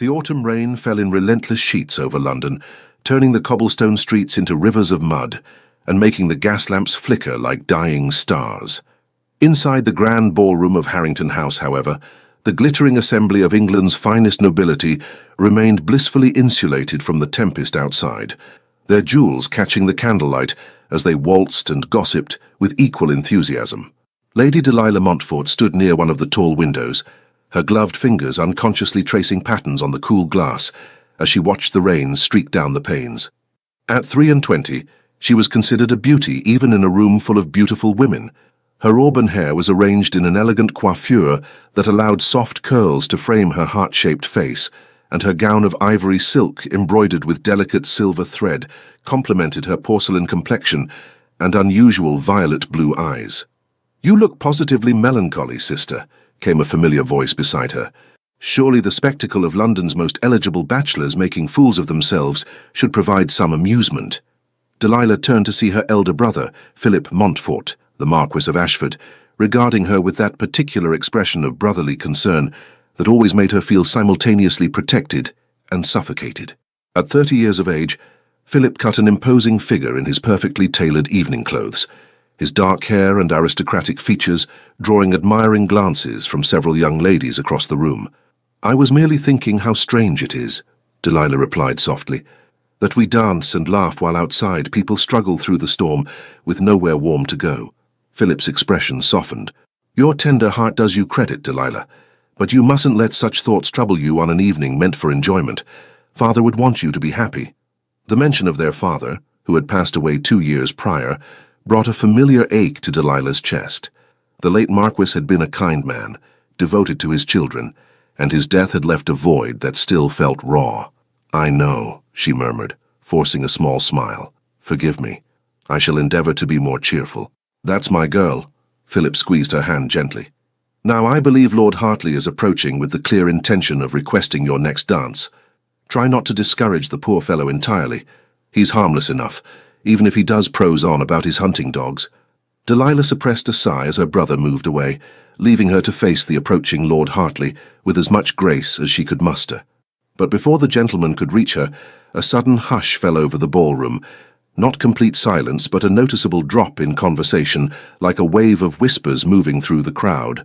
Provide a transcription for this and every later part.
The autumn rain fell in relentless sheets over London, turning the cobblestone streets into rivers of mud and making the gas lamps flicker like dying stars. Inside the grand ballroom of Harrington House, however, the glittering assembly of England's finest nobility remained blissfully insulated from the tempest outside, their jewels catching the candlelight as they waltzed and gossiped with equal enthusiasm. Lady Delilah Montfort stood near one of the tall windows, her gloved fingers unconsciously tracing patterns on the cool glass as she watched the rain streak down the panes. At 23, she was considered a beauty even in a room full of beautiful women. Her auburn hair was arranged in an elegant coiffure that allowed soft curls to frame her heart-shaped face, and her gown of ivory silk embroidered with delicate silver thread complemented her porcelain complexion and unusual violet-blue eyes. "You look positively melancholy, sister," came a familiar voice beside her. "Surely the spectacle of London's most eligible bachelors making fools of themselves should provide some amusement." Delilah turned to see her elder brother, Philip Montfort, the Marquis of Ashford, regarding her with that particular expression of brotherly concern that always made her feel simultaneously protected and suffocated. At 30 years of age, Philip cut an imposing figure in his perfectly tailored evening clothes, his dark hair and aristocratic features drawing admiring glances from several young ladies across the room. "I was merely thinking how strange it is," Delilah replied softly, "that we dance and laugh while outside people struggle through the storm with nowhere warm to go." Philip's expression softened. "Your tender heart does you credit, Delilah, but you mustn't let such thoughts trouble you on an evening meant for enjoyment. Father would want you to be happy." The mention of their father, who had passed away 2 years prior, brought a familiar ache to Delilah's chest. The late Marquis had been a kind man, devoted to his children, and his death had left a void that still felt raw. "I know," she murmured, forcing a small smile. "Forgive me. I shall endeavor to be more cheerful." "That's my girl." Philip squeezed her hand gently. "Now I believe Lord Hartley is approaching with the clear intention of requesting your next dance. Try not to discourage the poor fellow entirely. He's harmless enough, even if he does prose on about his hunting dogs." Delilah suppressed a sigh as her brother moved away, leaving her to face the approaching Lord Hartley with as much grace as she could muster. But before the gentleman could reach her, a sudden hush fell over the ballroom, not complete silence, but a noticeable drop in conversation, like a wave of whispers moving through the crowd.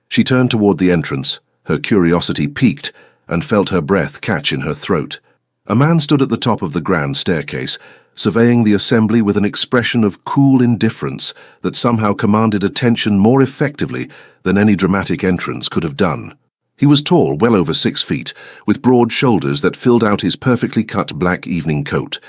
She turned toward the entrance, her curiosity piqued, and felt her breath catch in her throat. A man stood at the top of the grand staircase, surveying the assembly with an expression of cool indifference that somehow commanded attention more effectively than any dramatic entrance could have done. He was tall, well over 6 feet, with broad shoulders that filled out his perfectly cut black evening coat.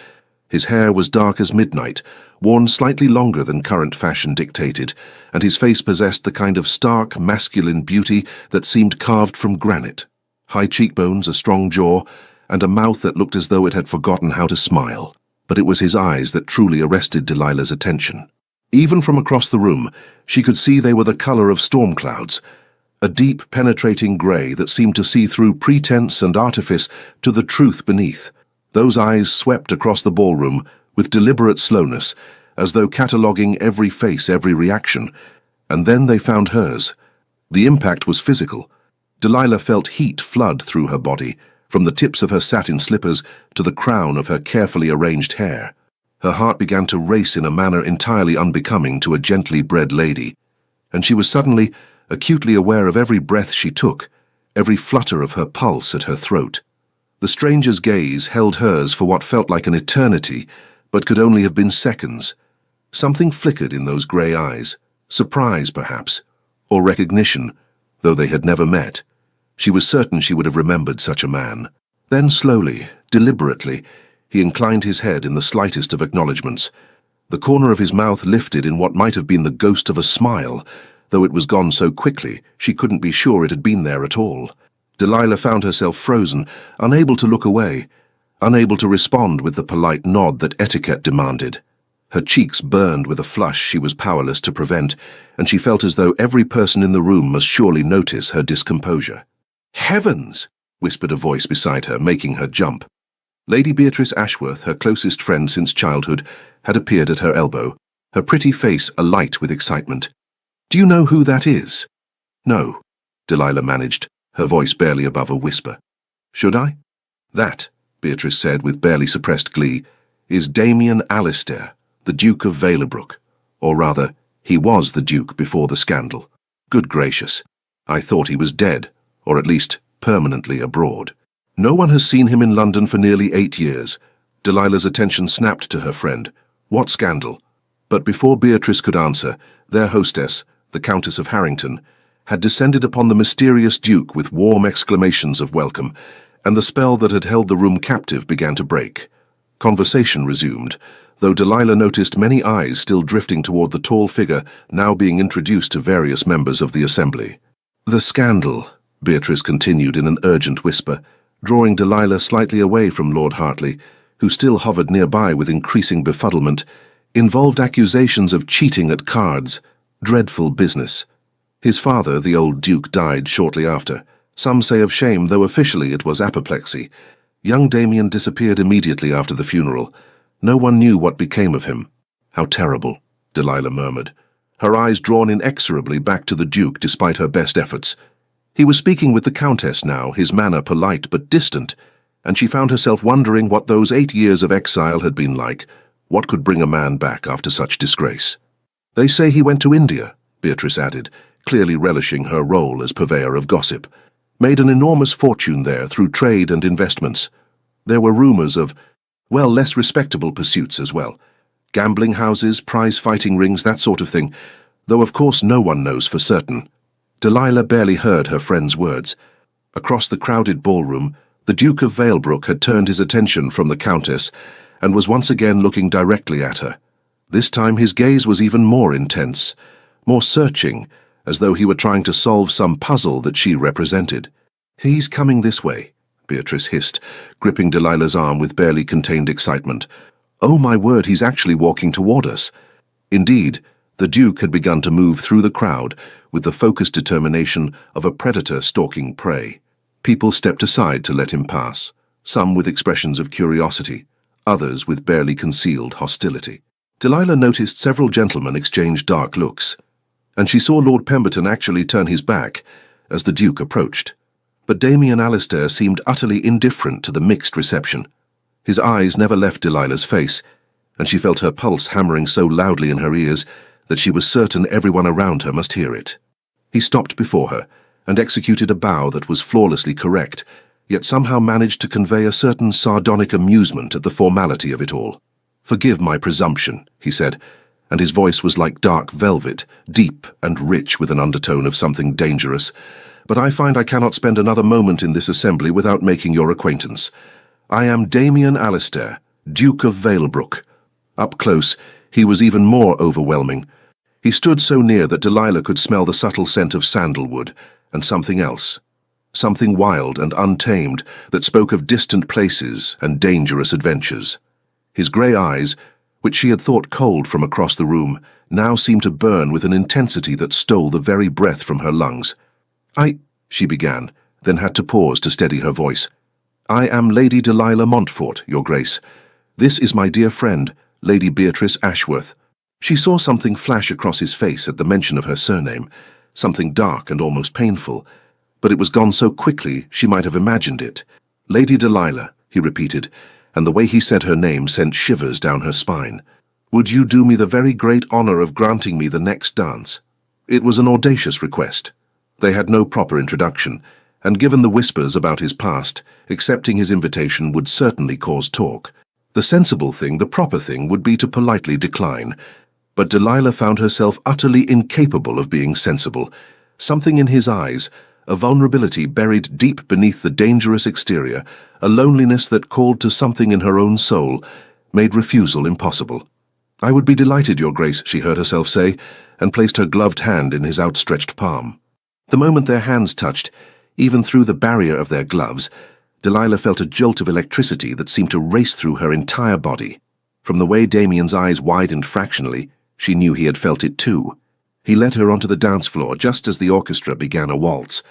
His hair was dark as midnight, worn slightly longer than current fashion dictated, and his face possessed the kind of stark, masculine beauty that seemed carved from granite. High cheekbones, a strong jaw, and a mouth that looked as though it had forgotten how to smile. But it was his eyes that truly arrested Delilah's attention. Even from across the room, she could see they were the color of storm clouds, a deep, penetrating grey that seemed to see through pretense and artifice to the truth beneath. Those eyes swept across the ballroom with deliberate slowness, as though cataloguing every face, every reaction, and then they found hers. The impact was physical. Delilah felt heat flood through her body, from the tips of her satin slippers to the crown of her carefully arranged hair. Her heart began to race in a manner entirely unbecoming to a gently bred lady, and she was suddenly acutely aware of every breath she took, every flutter of her pulse at her throat. The stranger's gaze held hers for what felt like an eternity, but could only have been seconds. Something flickered in those grey eyes, surprise perhaps, or recognition, though they had never met. She was certain she would have remembered such a man. Then slowly, deliberately, he inclined his head in the slightest of acknowledgments. The corner of his mouth lifted in what might have been the ghost of a smile, though it was gone so quickly she couldn't be sure it had been there at all. Delilah found herself frozen, unable to look away, unable to respond with the polite nod that etiquette demanded. Her cheeks burned with a flush she was powerless to prevent, and she felt as though every person in the room must surely notice her discomposure. "Heavens!" whispered a voice beside her, making her jump. Lady Beatrice Ashworth, her closest friend since childhood, had appeared at her elbow, her pretty face alight with excitement. "Do you know who that is?" "No," Delilah managed, her voice barely above a whisper. Should I? That, Beatrice said with barely suppressed glee, is Damien Alistair, the Duke of Valebrook. Or rather, he was the Duke before the scandal. Good gracious, I thought he was dead, or at least permanently abroad. No one has seen him in London for nearly 8 years. Delilah's attention snapped to her friend. What scandal? But before Beatrice could answer, their hostess, the Countess of Harrington, had descended upon the mysterious Duke with warm exclamations of welcome, and the spell that had held the room captive began to break. Conversation resumed, though Delilah noticed many eyes still drifting toward the tall figure now being introduced to various members of the assembly. The scandal, Beatrice continued in an urgent whisper, drawing Delilah slightly away from Lord Hartley, who still hovered nearby with increasing befuddlement, involved accusations of cheating at cards. Dreadful business. His father, the old Duke, died shortly after. Some say of shame, though officially it was apoplexy. Young Damien disappeared immediately after the funeral. No one knew what became of him. How terrible, Delilah murmured, her eyes drawn inexorably back to the Duke despite her best efforts. He was speaking with the Countess now, his manner polite but distant, and she found herself wondering what those 8 years of exile had been like. What could bring a man back after such disgrace? They say he went to India, Beatrice added, clearly relishing her role as purveyor of gossip. Made an enormous fortune there through trade and investments. There were rumors of, well, less respectable pursuits as well. Gambling houses, prize-fighting rings, that sort of thing, though of course no one knows for certain. Delilah barely heard her friend's words. Across the crowded ballroom, the Duke of Valebrook had turned his attention from the Countess and was once again looking directly at her. This time his gaze was even more intense, more searching, as though he were trying to solve some puzzle that she represented. "He's coming this way," Beatrice hissed, gripping Delilah's arm with barely contained excitement. "Oh my word, he's actually walking toward us." Indeed, the Duke had begun to move through the crowd with the focused determination of a predator stalking prey. People stepped aside to let him pass, some with expressions of curiosity, others with barely concealed hostility. Delilah noticed several gentlemen exchange dark looks, and she saw Lord Pemberton actually turn his back as the Duke approached. But Damien Alistair seemed utterly indifferent to the mixed reception. His eyes never left Delilah's face, and she felt her pulse hammering so loudly in her ears that she was certain everyone around her must hear it. He stopped before her and executed a bow that was flawlessly correct, yet somehow managed to convey a certain sardonic amusement at the formality of it all. "Forgive my presumption," he said, and his voice was like dark velvet, deep and rich with an undertone of something dangerous. "But I find I cannot spend another moment in this assembly without making your acquaintance. I am Damien Alistair, Duke of Valebrook." Up close, he was even more overwhelming. He stood so near that Delilah could smell the subtle scent of sandalwood, and something else. Something wild and untamed that spoke of distant places and dangerous adventures. His grey eyes, which she had thought cold from across the room, now seemed to burn with an intensity that stole the very breath from her lungs. She began, then had to pause to steady her voice. "I am Lady Delilah Montfort, Your Grace. This is my dear friend, Lady Beatrice Ashworth." She saw something flash across his face at the mention of her surname, something dark and almost painful, but it was gone so quickly she might have imagined it. "Lady Delilah," he repeated, and the way he said her name sent shivers down her spine. "Would you do me the very great honor of granting me the next dance?" It was an audacious request. They had no proper introduction, and given the whispers about his past, accepting his invitation would certainly cause talk. The sensible thing, the proper thing, would be to politely decline. But Delilah found herself utterly incapable of being sensible. Something in his eyes, a vulnerability buried deep beneath the dangerous exterior, a loneliness that called to something in her own soul, made refusal impossible. "I would be delighted, Your Grace," she heard herself say, and placed her gloved hand in his outstretched palm. The moment their hands touched, even through the barrier of their gloves, Delilah felt a jolt of electricity that seemed to race through her entire body. From the way Damien's eyes widened fractionally, she knew he had felt it too. He led her onto the dance floor just as the orchestra began a waltz.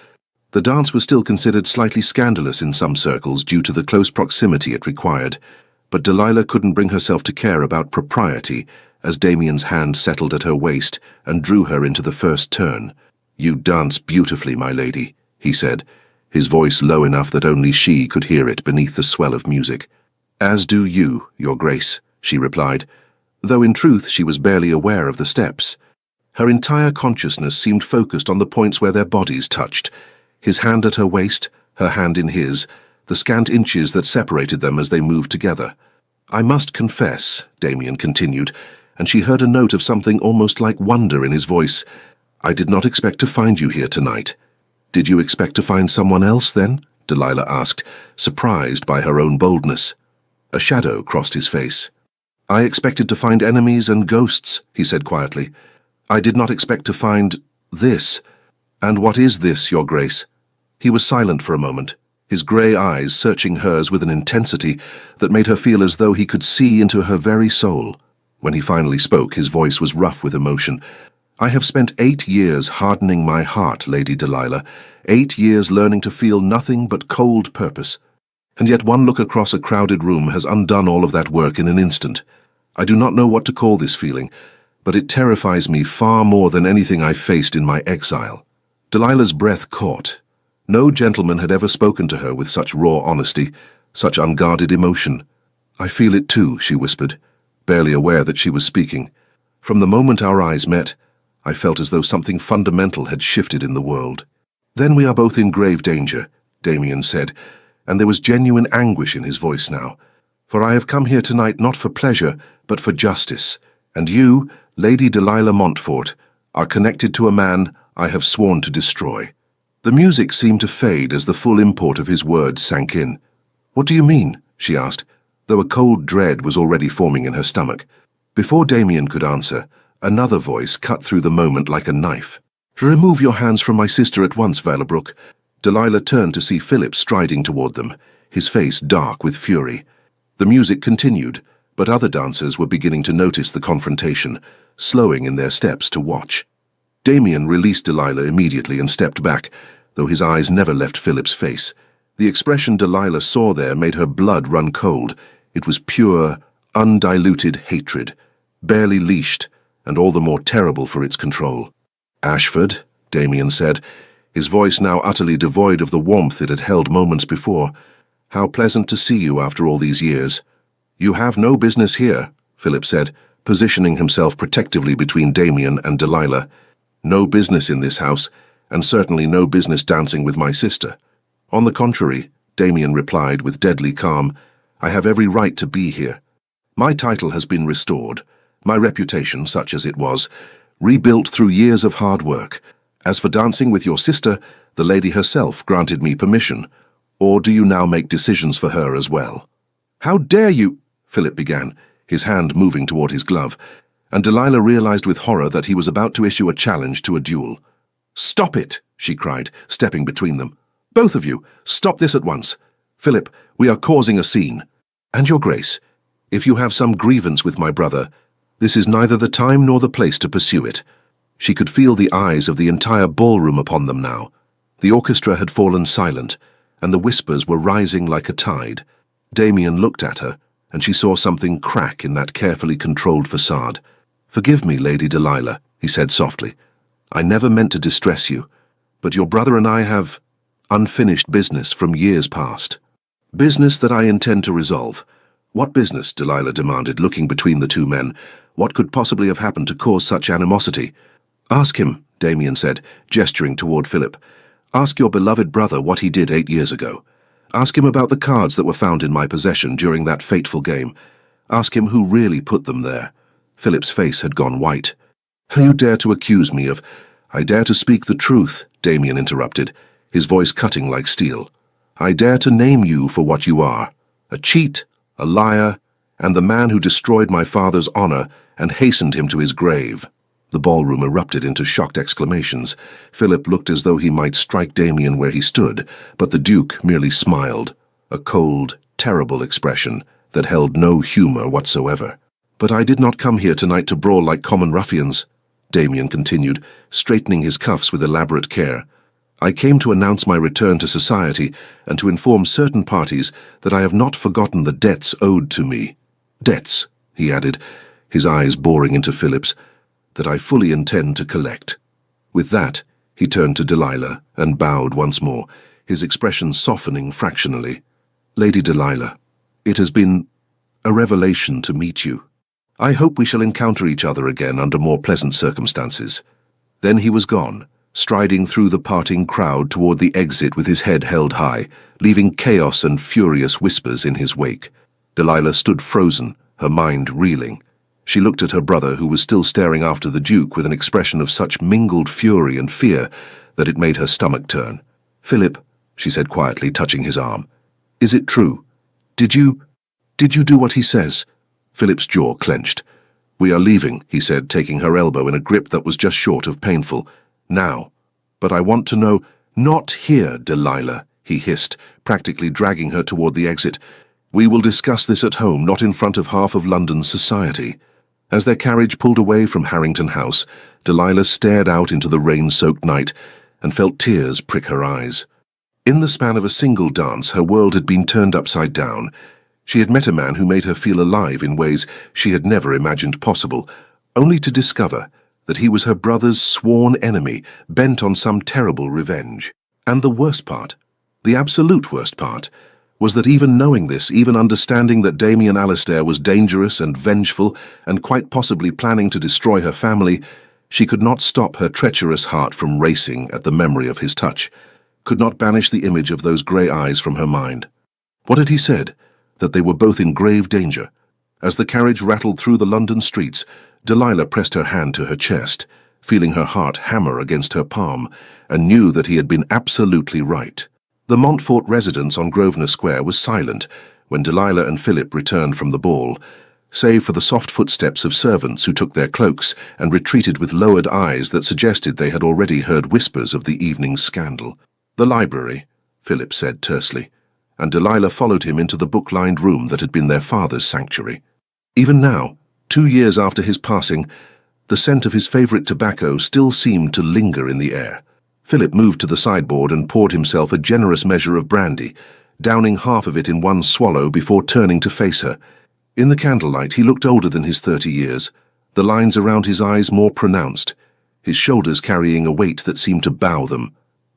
The dance was still considered slightly scandalous in some circles due to the close proximity it required, but Delilah couldn't bring herself to care about propriety as Damien's hand settled at her waist and drew her into the first turn. "You dance beautifully, my lady," he said, his voice low enough that only she could hear it beneath the swell of music. "As do you, Your Grace," she replied, though in truth she was barely aware of the steps. Her entire consciousness seemed focused on the points where their bodies touched, his hand at her waist, her hand in his, the scant inches that separated them as they moved together. "I must confess," Damien continued, and she heard a note of something almost like wonder in his voice, "I did not expect to find you here tonight." "Did you expect to find someone else, then?" Delilah asked, surprised by her own boldness. A shadow crossed his face. "I expected to find enemies and ghosts," he said quietly. "I did not expect to find this." "And what is this, Your Grace?" He was silent for a moment, his grey eyes searching hers with an intensity that made her feel as though he could see into her very soul. When he finally spoke, his voice was rough with emotion. "I have spent 8 years hardening my heart, Lady Delilah, 8 years learning to feel nothing but cold purpose. And yet one look across a crowded room has undone all of that work in an instant. I do not know what to call this feeling, but it terrifies me far more than anything I faced in my exile." Delilah's breath caught. No gentleman had ever spoken to her with such raw honesty, such unguarded emotion. "I feel it too," she whispered, barely aware that she was speaking. "From the moment our eyes met, I felt as though something fundamental had shifted in the world." "Then we are both in grave danger," Damien said, and there was genuine anguish in his voice now. "For I have come here tonight not for pleasure, but for justice, and you, Lady Delilah Montfort, are connected to a man I have sworn to destroy." The music seemed to fade as the full import of his words sank in. "What do you mean?" she asked, though a cold dread was already forming in her stomach. Before Damien could answer, another voice cut through the moment like a knife. "Remove your hands from my sister at once, Valebrook." Delilah turned to see Philip striding toward them, his face dark with fury. The music continued, but other dancers were beginning to notice the confrontation, slowing in their steps to watch. Damien released Delilah immediately and stepped back, though his eyes never left Philip's face. The expression Delilah saw there made her blood run cold. It was pure, undiluted hatred, barely leashed, and all the more terrible for its control. "Ashford," Damien said, his voice now utterly devoid of the warmth it had held moments before. "How pleasant to see you after all these years." "You have no business here," Philip said, positioning himself protectively between Damien and Delilah. "No business in this house, and certainly no business dancing with my sister." "On the contrary," Damien replied with deadly calm, "I have every right to be here. My title has been restored, my reputation, such as it was, rebuilt through years of hard work. As for dancing with your sister, the lady herself granted me permission. Or do you now make decisions for her as well?" "How dare you?" Philip began, his hand moving toward his glove, and Delilah realized with horror that he was about to issue a challenge to a duel. "Stop it!" she cried, stepping between them. "Both of you, stop this at once. Philip, we are causing a scene. And Your Grace, if you have some grievance with my brother, this is neither the time nor the place to pursue it." She could feel the eyes of the entire ballroom upon them now. The orchestra had fallen silent, and the whispers were rising like a tide. Damien looked at her, and she saw something crack in that carefully controlled facade. "Forgive me, Lady Delilah," he said softly. "I never meant to distress you, but your brother and I have unfinished business from years past. Business that I intend to resolve." "What business?" Delilah demanded, looking between the two men. "What could possibly have happened to cause such animosity?" "Ask him," Damien said, gesturing toward Philip. "Ask your beloved brother what he did 8 years ago. Ask him about the cards that were found in my possession during that fateful game. Ask him who really put them there." Philip's face had gone white. "You dare to accuse me of—" "I dare to speak the truth," Damien interrupted, his voice cutting like steel. "I dare to name you for what you are, a cheat, a liar, and the man who destroyed my father's honor and hastened him to his grave." The ballroom erupted into shocked exclamations. Philip looked as though he might strike Damien where he stood, but the Duke merely smiled, a cold, terrible expression that held no humor whatsoever. "But I did not come here tonight to brawl like common ruffians," Damien continued, straightening his cuffs with elaborate care. "I came to announce my return to society and to inform certain parties that I have not forgotten the debts owed to me. Debts," he added, his eyes boring into Philip's, "that I fully intend to collect." With that, he turned to Delilah and bowed once more, his expression softening fractionally. "Lady Delilah, it has been a revelation to meet you. I hope we shall encounter each other again under more pleasant circumstances." Then he was gone, striding through the parting crowd toward the exit with his head held high, leaving chaos and furious whispers in his wake. Delilah stood frozen, her mind reeling. She looked at her brother, who was still staring after the Duke with an expression of such mingled fury and fear that it made her stomach turn. "Philip," she said quietly, touching his arm, "is it true? Did you do what he says?" Philip's jaw clenched. "We are leaving," he said, taking her elbow in a grip that was just short of painful. "Now. But I want to know—" "Not here, Delilah," he hissed, practically dragging her toward the exit. "We will discuss this at home, not in front of half of London's society." As their carriage pulled away from Harrington House, Delilah stared out into the rain-soaked night and felt tears prick her eyes. In the span of a single dance, her world had been turned upside down. She had met a man who made her feel alive in ways she had never imagined possible, only to discover that he was her brother's sworn enemy, bent on some terrible revenge. And the worst part, the absolute worst part, was that even knowing this, even understanding that Damien Alistair was dangerous and vengeful and quite possibly planning to destroy her family, she could not stop her treacherous heart from racing at the memory of his touch, could not banish the image of those grey eyes from her mind. What had he said? That they were both in grave danger. As the carriage rattled through the London streets, Delilah pressed her hand to her chest, feeling her heart hammer against her palm, and knew that he had been absolutely right. The Montfort residence on Grosvenor Square was silent when Delilah and Philip returned from the ball, save for the soft footsteps of servants who took their cloaks and retreated with lowered eyes that suggested they had already heard whispers of the evening's scandal. "The library," Philip said tersely, and Delilah followed him into the book-lined room that had been their father's sanctuary. Even now, 2 years after his passing, the scent of his favourite tobacco still seemed to linger in the air. Philip moved to the sideboard and poured himself a generous measure of brandy, downing half of it in one swallow before turning to face her. In the candlelight, he looked older than his 30 years, the lines around his eyes more pronounced, his shoulders carrying a weight that seemed to bow them.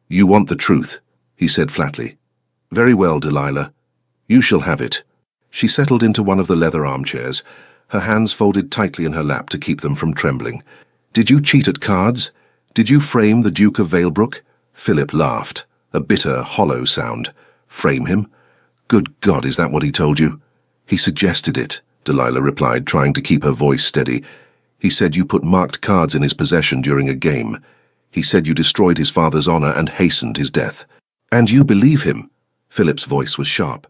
"You want the truth," he said flatly. "Very well, Delilah. You shall have it." She settled into one of the leather armchairs, her hands folded tightly in her lap to keep them from trembling. "Did you cheat at cards? Did you frame the Duke of Valebrook?" Philip laughed, a bitter, hollow sound. "Frame him? Good God, is that what he told you?" "He suggested it," Delilah replied, trying to keep her voice steady. "He said you put marked cards in his possession during a game. He said you destroyed his father's honor and hastened his death." "And you believe him?" Philip's voice was sharp.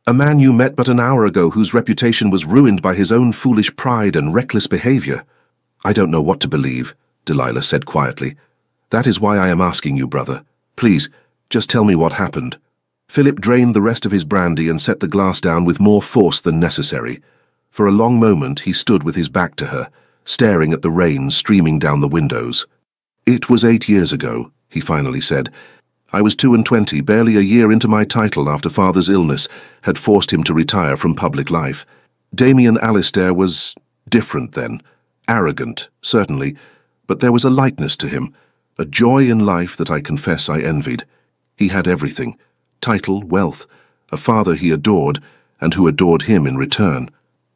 "A man you met but an hour ago whose reputation was ruined by his own foolish pride and reckless behavior." "I don't know what to believe," Delilah said quietly. "That is why I am asking you, brother. Please, just tell me what happened." Philip drained the rest of his brandy and set the glass down with more force than necessary. For a long moment he stood with his back to her, staring at the rain streaming down the windows. "It was 8 years ago," he finally said. "I was 22, barely a year into my title after father's illness had forced him to retire from public life. Damien Alistair was different then, arrogant, certainly, but there was a lightness to him, a joy in life that I confess I envied. He had everything, title, wealth, a father he adored, and who adored him in return."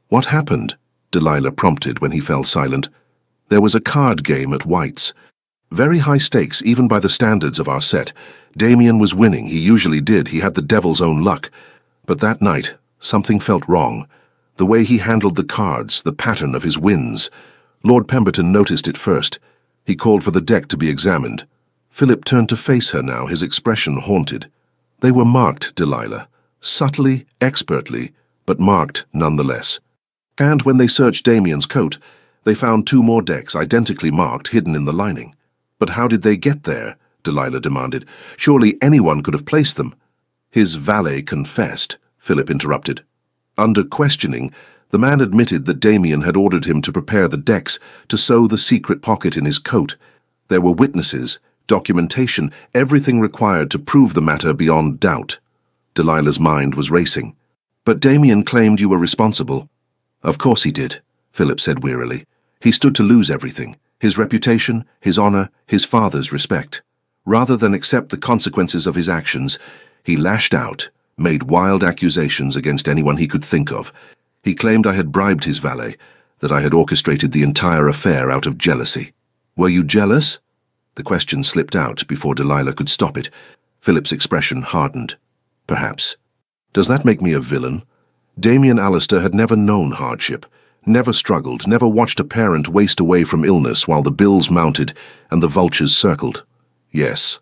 "What happened?" Delilah prompted when he fell silent. "There was a card game at White's. Very high stakes, even by the standards of our set. Damien was winning, he usually did, he had the devil's own luck. But that night, something felt wrong. The way he handled the cards, the pattern of his wins. Lord Pemberton noticed it first. He called for the deck to be examined." Philip turned to face her now, his expression haunted. "They were marked, Delilah. Subtly, expertly, but marked nonetheless. And when they searched Damien's coat, they found 2 more decks identically marked hidden in the lining." "But how did they get there?" Delilah demanded. "Surely anyone could have placed them." "His valet confessed," Philip interrupted. Under questioning, the man admitted that Damien had ordered him to prepare the decks to sew the secret pocket in his coat. There were witnesses, documentation, everything required to prove the matter beyond doubt. Delilah's mind was racing. "But Damien claimed you were responsible." "Of course he did," Philip said wearily. "He stood to lose everything. His reputation, his honor, his father's respect. Rather than accept the consequences of his actions, he lashed out, made wild accusations against anyone he could think of. He claimed I had bribed his valet, that I had orchestrated the entire affair out of jealousy. Were you jealous? The question slipped out before Delilah could stop it. Philip's expression hardened. Perhaps. Does that make me a villain? Damien Alistair had never known hardship, never struggled, never watched a parent waste away from illness while the bills mounted and the vultures circled. Yes,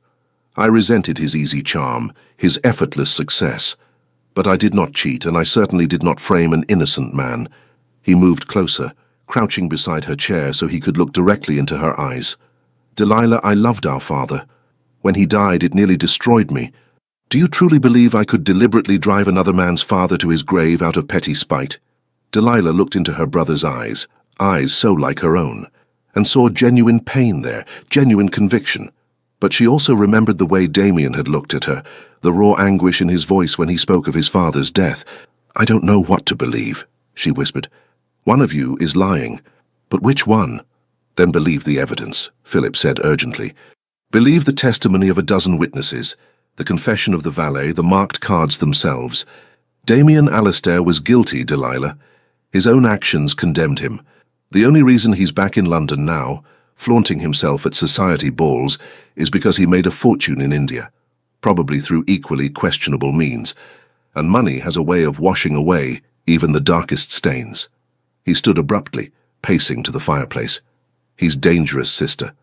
I resented his easy charm, his effortless success. But I did not cheat, and I certainly did not frame an innocent man. He moved closer, crouching beside her chair so he could look directly into her eyes. Delilah, I loved our father. When he died, it nearly destroyed me. Do you truly believe I could deliberately drive another man's father to his grave out of petty spite? Delilah looked into her brother's eyes so like her own, and saw genuine pain there, genuine conviction. But she also remembered the way Damien had looked at her, the raw anguish in his voice when he spoke of his father's death. I don't know what to believe, she whispered. One of you is lying. But which one? Then believe the evidence, Philip said urgently. Believe the testimony of a dozen witnesses, the confession of the valet, the marked cards themselves. Damien Alistair was guilty, Delilah. His own actions condemned him. The only reason he's back in London now, flaunting himself at society balls, is because he made a fortune in India, probably through equally questionable means, and money has a way of washing away even the darkest stains. He stood abruptly, pacing to the fireplace. He's dangerous, sister.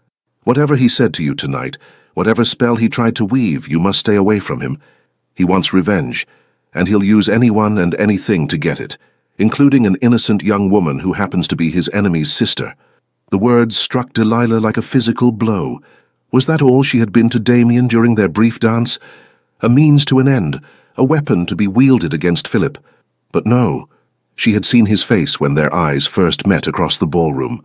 Whatever he said to you tonight, whatever spell he tried to weave, you must stay away from him. He wants revenge, and he'll use anyone and anything to get it, including an innocent young woman who happens to be his enemy's sister. The words struck Delilah like a physical blow. Was that all she had been to Damien during their brief dance? A means to an end, a weapon to be wielded against Philip. But no, she had seen his face when their eyes first met across the ballroom.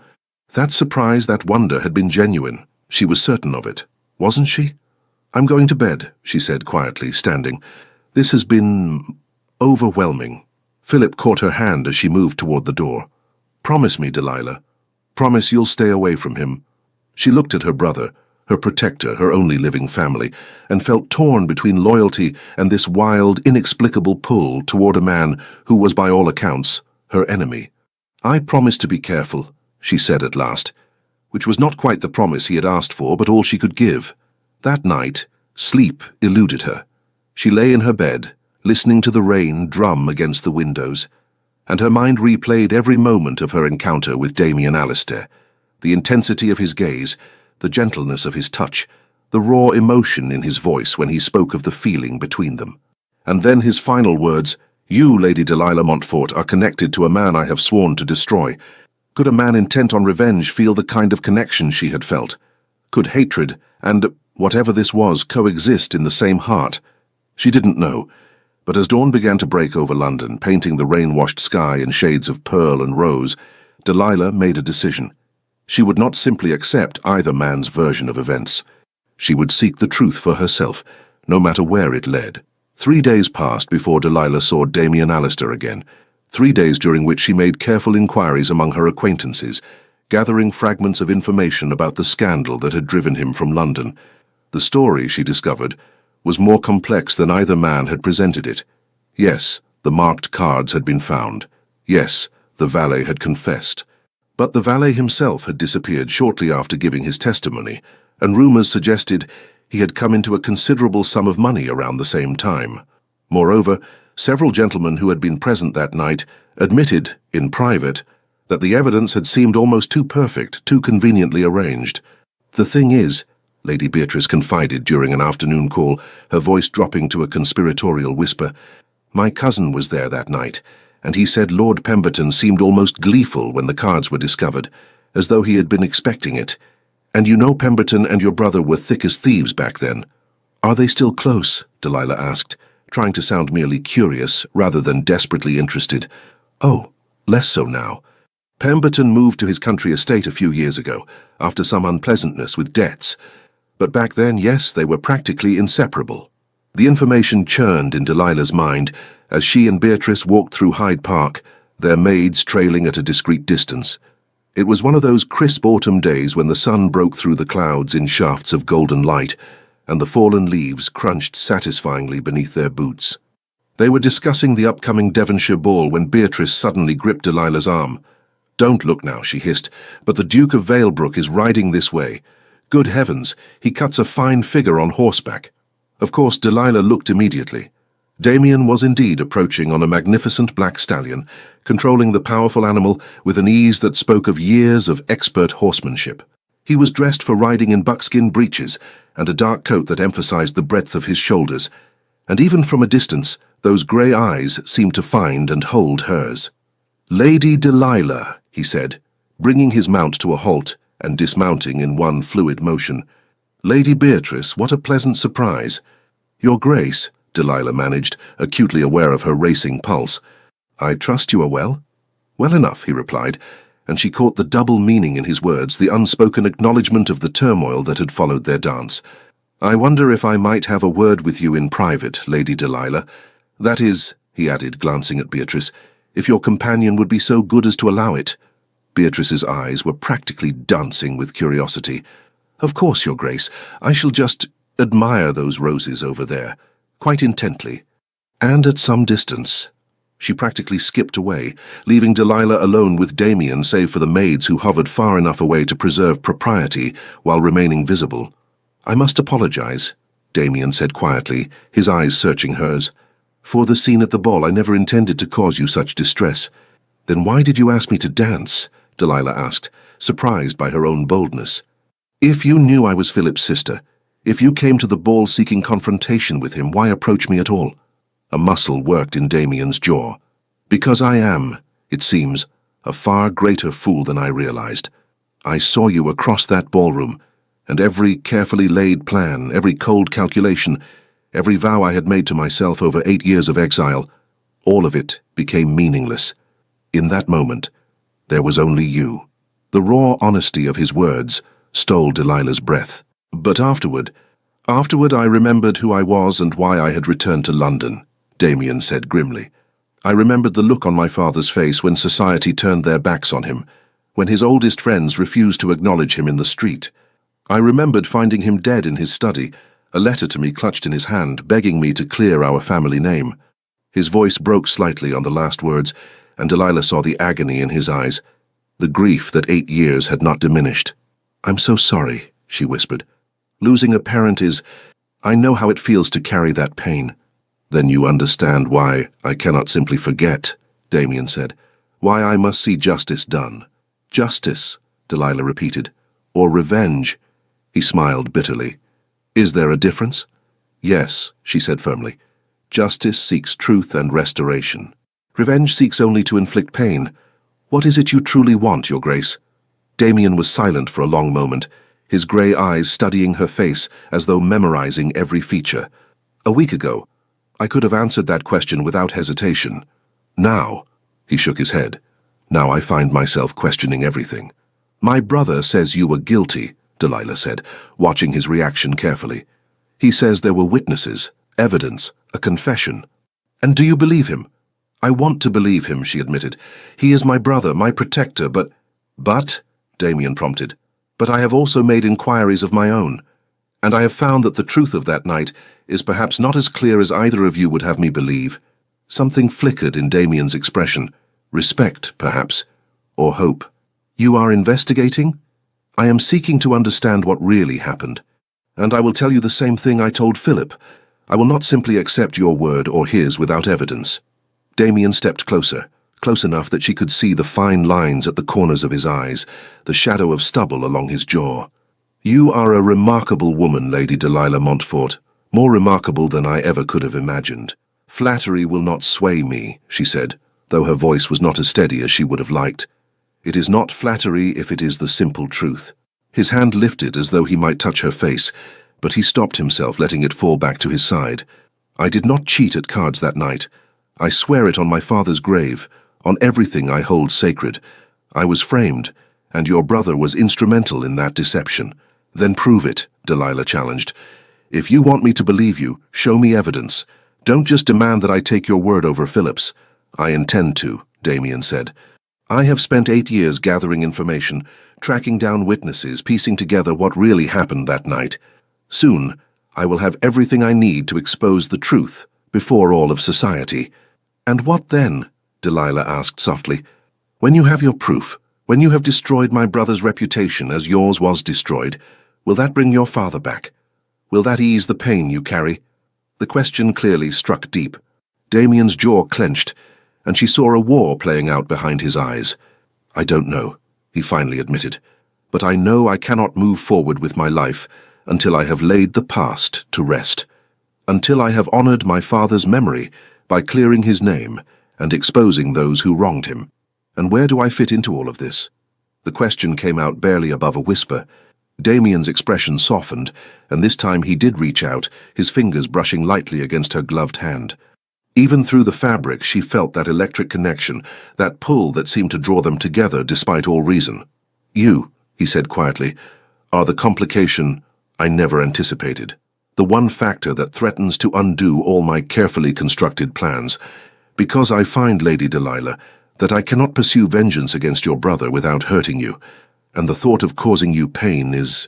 That surprise, that wonder had been genuine. She was certain of it, wasn't she? I'm going to bed, she said quietly, standing. This has been overwhelming. Philip caught her hand as she moved toward the door. Promise me, Delilah. Promise you'll stay away from him. She looked at her brother, her protector, her only living family, and felt torn between loyalty and this wild, inexplicable pull toward a man who was, by all accounts, her enemy. I promise to be careful, she said at last, which was not quite the promise he had asked for, but all she could give. That night, sleep eluded her. She lay in her bed, listening to the rain drum against the windows, and her mind replayed every moment of her encounter with Damien Alistair, the intensity of his gaze, the gentleness of his touch, the raw emotion in his voice when he spoke of the feeling between them. And then his final words, You, Lady Delilah Montfort, are connected to a man I have sworn to destroy. Could a man intent on revenge feel the kind of connection she had felt? Could hatred and whatever this was coexist in the same heart? She didn't know. But as dawn began to break over London, painting the rain-washed sky in shades of pearl and rose, Delilah made a decision. She would not simply accept either man's version of events. She would seek the truth for herself, no matter where it led. 3 days passed before Delilah saw Damien Alistair again, 3 days during which she made careful inquiries among her acquaintances, gathering fragments of information about the scandal that had driven him from London. The story, she discovered, was more complex than either man had presented it. Yes, the marked cards had been found. Yes, the valet had confessed. But the valet himself had disappeared shortly after giving his testimony, and rumors suggested he had come into a considerable sum of money around the same time. Moreover, several gentlemen who had been present that night admitted, in private, that the evidence had seemed almost too perfect, too conveniently arranged. The thing is, Lady Beatrice confided during an afternoon call, her voice dropping to a conspiratorial whisper, my cousin was there that night, and he said Lord Pemberton seemed almost gleeful when the cards were discovered, as though he had been expecting it. And you know Pemberton and your brother were thick as thieves back then. Are they still close? Delilah asked, trying to sound merely curious rather than desperately interested. Oh, less so now. Pemberton moved to his country estate a few years ago, after some unpleasantness with debts. But back then, yes, they were practically inseparable. The information churned in Delilah's mind as she and Beatrice walked through Hyde Park, their maids trailing at a discreet distance. It was one of those crisp autumn days when the sun broke through the clouds in shafts of golden light, and the fallen leaves crunched satisfyingly beneath their boots. They were discussing the upcoming Devonshire ball when Beatrice suddenly gripped Delilah's arm. "Don't look now," she hissed, "but the Duke of Valebrook is riding this way. Good heavens, he cuts a fine figure on horseback." Of course, Delilah looked immediately. Damien was indeed approaching on a magnificent black stallion, controlling the powerful animal with an ease that spoke of years of expert horsemanship. He was dressed for riding in buckskin breeches and a dark coat that emphasized the breadth of his shoulders, and even from a distance, those grey eyes seemed to find and hold hers. "Lady Delilah," he said, bringing his mount to a halt and dismounting in one fluid motion. "Lady Beatrice, what a pleasant surprise." "Your Grace," Delilah managed, acutely aware of her racing pulse. "I trust you are well?" "Well enough," he replied, and she caught the double meaning in his words, the unspoken acknowledgement of the turmoil that had followed their dance. "I wonder if I might have a word with you in private, Lady Delilah. That is," he added, glancing at Beatrice, "if your companion would be so good as to allow it." Beatrice's eyes were practically dancing with curiosity. "Of course, Your Grace. I shall just admire those roses over there, quite intently, and at some distance." She practically skipped away, leaving Delilah alone with Damien save for the maids who hovered far enough away to preserve propriety while remaining visible. "I must apologize," Damien said quietly, his eyes searching hers. "For the scene at the ball, I never intended to cause you such distress." "Then why did you ask me to dance?" Delilah asked, surprised by her own boldness. "If you knew I was Philip's sister, if you came to the ball seeking confrontation with him, why approach me at all?" A muscle worked in Damien's jaw. "Because I am, it seems, a far greater fool than I realized. I saw you across that ballroom, and every carefully laid plan, every cold calculation, every vow I had made to myself over 8 years of exile, all of it became meaningless. In that moment, there was only you." The raw honesty of his words stole Delilah's breath. "But afterward I remembered who I was and why I had returned to London," Damien said grimly. "I remembered the look on my father's face when society turned their backs on him, when his oldest friends refused to acknowledge him in the street. I remembered finding him dead in his study, a letter to me clutched in his hand, begging me to clear our family name." His voice broke slightly on the last words, and Delilah saw the agony in his eyes, the grief that 8 years had not diminished. "I'm so sorry," she whispered. "Losing a parent I know how it feels to carry that pain." "Then you understand why I cannot simply forget," Damien said. "Why I must see justice done." "Justice," Delilah repeated. "Or revenge?" He smiled bitterly. "Is there a difference?" "Yes," she said firmly. "Justice seeks truth and restoration. Revenge seeks only to inflict pain. What is it you truly want, Your Grace?" Damien was silent for a long moment, his grey eyes studying her face as though memorizing every feature. "A week ago, I could have answered that question without hesitation. Now," he shook his head, "now I find myself questioning everything." "My brother says you were guilty," Delilah said, watching his reaction carefully. "He says there were witnesses, evidence, a confession." "And do you believe him?" "I want to believe him," she admitted. "He is my brother, my protector, but—" "But?" Damien prompted. "But I have also made inquiries of my own, and I have found that the truth of that night is perhaps not as clear as either of you would have me believe." Something flickered in Damien's expression. Respect, perhaps, or hope. "You are investigating?" "I am seeking to understand what really happened. And I will tell you the same thing I told Philip. I will not simply accept your word or his without evidence." Damien stepped closer, close enough that she could see the fine lines at the corners of his eyes, the shadow of stubble along his jaw. "You are a remarkable woman, Lady Delilah Montfort, more remarkable than I ever could have imagined. Flattery will not sway me," she said, though her voice was not as steady as she would have liked. "It is not flattery if it is the simple truth." His hand lifted as though he might touch her face, but he stopped himself, letting it fall back to his side. "I did not cheat at cards that night. I swear it on my father's grave, on everything I hold sacred. I was framed, and your brother was instrumental in that deception." "Then prove it," Delilah challenged. "If you want me to believe you, show me evidence. Don't just demand that I take your word over Philip's." "I intend to," Damien said. "I have spent 8 years gathering information, tracking down witnesses, piecing together what really happened that night. Soon, I will have everything I need to expose the truth before all of society." "And what then?" Delilah asked softly. "When you have your proof, when you have destroyed my brother's reputation as yours was destroyed, will that bring your father back? Will that ease the pain you carry?" The question clearly struck deep. Damien's jaw clenched, and she saw a war playing out behind his eyes. "I don't know," he finally admitted, "but I know I cannot move forward with my life until I have laid the past to rest, until I have honored my father's memory by clearing his name and exposing those who wronged him. And where do I fit into all of this?" The question came out barely above a whisper. Damien's expression softened, and this time he did reach out, his fingers brushing lightly against her gloved hand. Even through the fabric, she felt that electric connection, that pull that seemed to draw them together despite all reason. "You," he said quietly, "are the complication I never anticipated. The one factor that threatens to undo all my carefully constructed plans. Because I find, Lady Delilah, that I cannot pursue vengeance against your brother without hurting you, and the thought of causing you pain is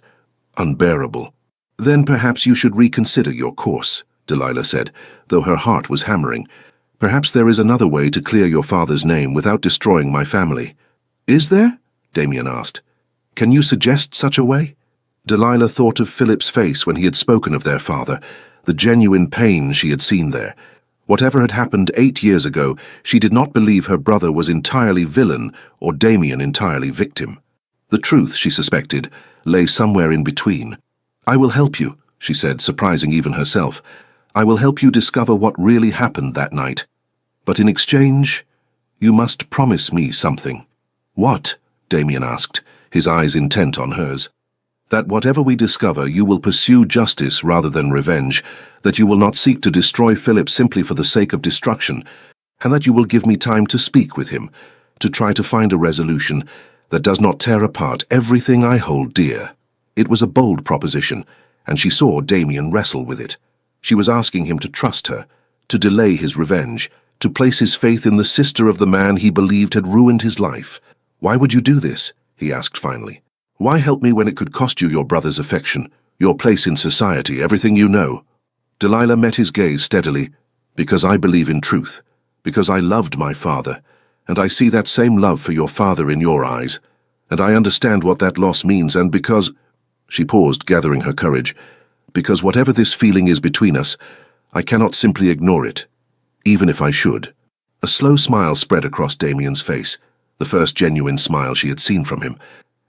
unbearable." "Then perhaps you should reconsider your course," Delilah said, though her heart was hammering. "Perhaps there is another way to clear your father's name without destroying my family." "Is there?" Damien asked. "Can you suggest such a way?" Delilah thought of Philip's face when he had spoken of their father, the genuine pain she had seen there. Whatever had happened 8 years ago, she did not believe her brother was entirely villain or Damien entirely victim. The truth, she suspected, lay somewhere in between. "I will help you," she said, surprising even herself. "I will help you discover what really happened that night. But in exchange, you must promise me something." "What?" Damien asked, his eyes intent on hers. "That whatever we discover, you will pursue justice rather than revenge, that you will not seek to destroy Philip simply for the sake of destruction, and that you will give me time to speak with him, to try to find a resolution that does not tear apart everything I hold dear." It was a bold proposition, and she saw Damien wrestle with it. She was asking him to trust her, to delay his revenge, to place his faith in the sister of the man he believed had ruined his life. "Why would you do this?" he asked finally. "Why help me when it could cost you your brother's affection, your place in society, everything you know?" Delilah met his gaze steadily. "Because I believe in truth, because I loved my father, and I see that same love for your father in your eyes, and I understand what that loss means, and because—" She paused, gathering her courage. "Because whatever this feeling is between us, I cannot simply ignore it, even if I should." A slow smile spread across Damien's face, the first genuine smile she had seen from him,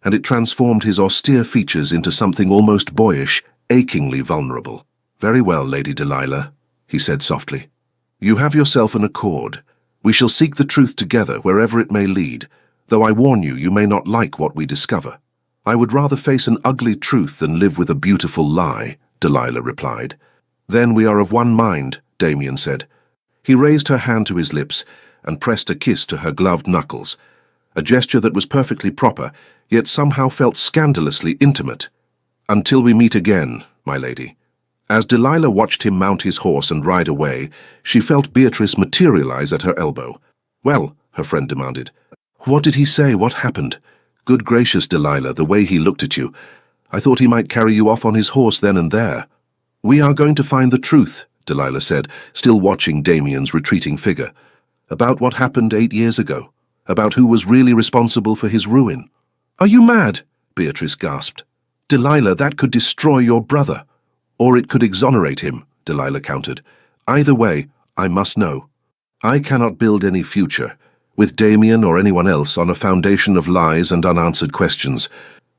and it transformed his austere features into something almost boyish, achingly vulnerable. "Very well, Lady Delilah," he said softly. "You have yourself an accord. We shall seek the truth together wherever it may lead, though I warn you, you may not like what we discover." "I would rather face an ugly truth than live with a beautiful lie," Delilah replied. "Then we are of one mind," Damien said. He raised her hand to his lips and pressed a kiss to her gloved knuckles, a gesture that was perfectly proper, yet somehow felt scandalously intimate. "Until we meet again, my lady." As Delilah watched him mount his horse and ride away, she felt Beatrice materialize at her elbow. "Well," her friend demanded, "what did he say? What happened? Good gracious, Delilah, the way he looked at you. I thought he might carry you off on his horse then and there." "We are going to find the truth," Delilah said, still watching Damien's retreating figure. "About what happened 8 years ago. About who was really responsible for his ruin." "Are you mad?" Beatrice gasped. "Delilah, that could destroy your brother. Or it could exonerate him," Delilah countered. "Either way, I must know. I cannot build any future, with Damien or anyone else, on a foundation of lies and unanswered questions."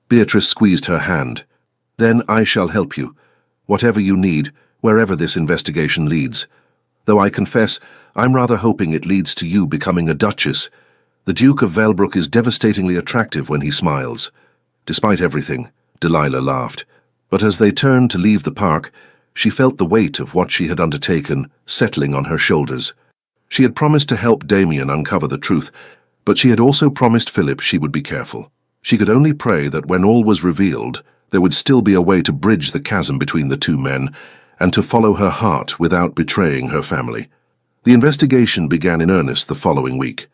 Beatrice squeezed her hand. "Then I shall help you, whatever you need, wherever this investigation leads. Though I confess, I'm rather hoping it leads to you becoming a duchess. The Duke of Velbrook is devastatingly attractive when he smiles." Despite everything, Delilah laughed. But as they turned to leave the park, she felt the weight of what she had undertaken settling on her shoulders. She had promised to help Damien uncover the truth, but she had also promised Philip she would be careful. She could only pray that when all was revealed, there would still be a way to bridge the chasm between the two men, and to follow her heart without betraying her family. The investigation began in earnest the following week.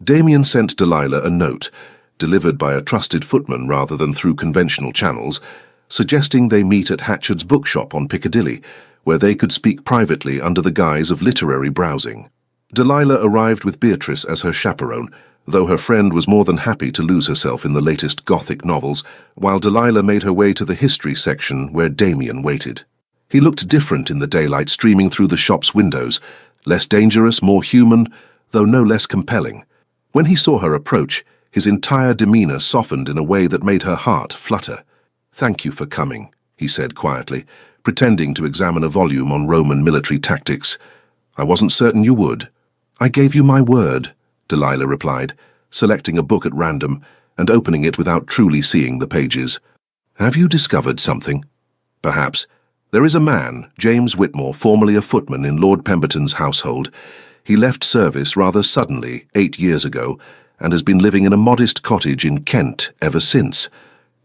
Damien sent Delilah a note, delivered by a trusted footman rather than through conventional channels, suggesting they meet at Hatchard's bookshop on Piccadilly, where they could speak privately under the guise of literary browsing. Delilah arrived with Beatrice as her chaperone, though her friend was more than happy to lose herself in the latest Gothic novels, while Delilah made her way to the history section where Damien waited. He looked different in the daylight streaming through the shop's windows, less dangerous, more human, though no less compelling. When he saw her approach, his entire demeanor softened in a way that made her heart flutter. "Thank you for coming," he said quietly, pretending to examine a volume on Roman military tactics. "I wasn't certain you would." "I gave you my word," Delilah replied, selecting a book at random and opening it without truly seeing the pages. "Have you discovered something?" "Perhaps. There is a man, James Whitmore, formerly a footman in Lord Pemberton's household. He left service rather suddenly 8 years ago and has been living in a modest cottage in Kent ever since.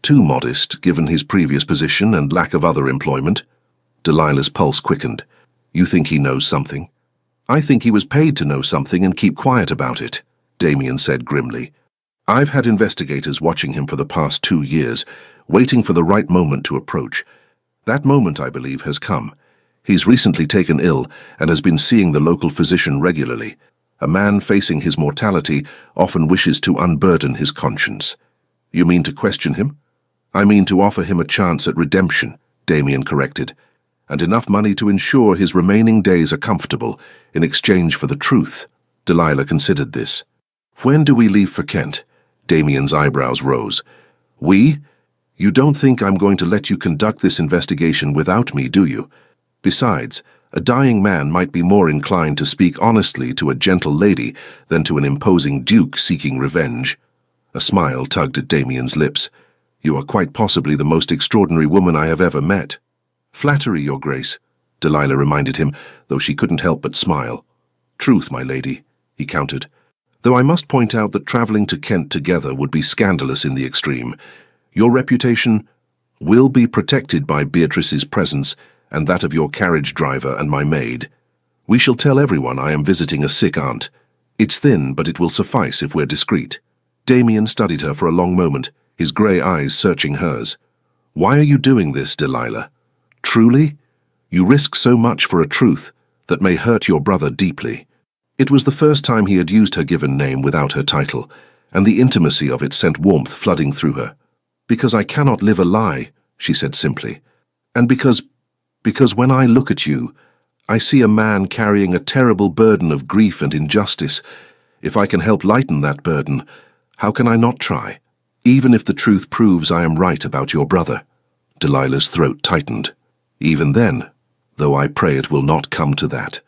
Too modest, given his previous position and lack of other employment." Delilah's pulse quickened. "You think he knows something?" "I think he was paid to know something and keep quiet about it," Damien said grimly. "I've had investigators watching him for the past 2 years, waiting for the right moment to approach. That moment, I believe, has come. He's recently taken ill and has been seeing the local physician regularly. A man facing his mortality often wishes to unburden his conscience." "You mean to question him?" "I mean to offer him a chance at redemption," Damien corrected, "and enough money to ensure his remaining days are comfortable in exchange for the truth." Delilah considered this. "When do we leave for Kent?" Damien's eyebrows rose. "We? You don't think I'm going to let you conduct this investigation without me, do you? Besides, a dying man might be more inclined to speak honestly to a gentle lady than to an imposing duke seeking revenge." A smile tugged at Damien's lips. "You are quite possibly the most extraordinary woman I have ever met." "Flattery, Your Grace," Delilah reminded him, though she couldn't help but smile. "Truth, my lady," he countered. "Though I must point out that travelling to Kent together would be scandalous in the extreme. Your reputation will be protected by Beatrice's presence and that of your carriage driver and my maid. We shall tell everyone I am visiting a sick aunt. It's thin, but it will suffice if we're discreet." Damien studied her for a long moment, his grey eyes searching hers. "Why are you doing this, Delilah? Truly? You risk so much for a truth that may hurt your brother deeply." It was the first time he had used her given name without her title, and the intimacy of it sent warmth flooding through her. "Because I cannot live a lie," she said simply. "And because when I look at you, I see a man carrying a terrible burden of grief and injustice. If I can help lighten that burden, how can I not try? Even if the truth proves I am right about your brother." Delilah's throat tightened. "Even then, though I pray it will not come to that."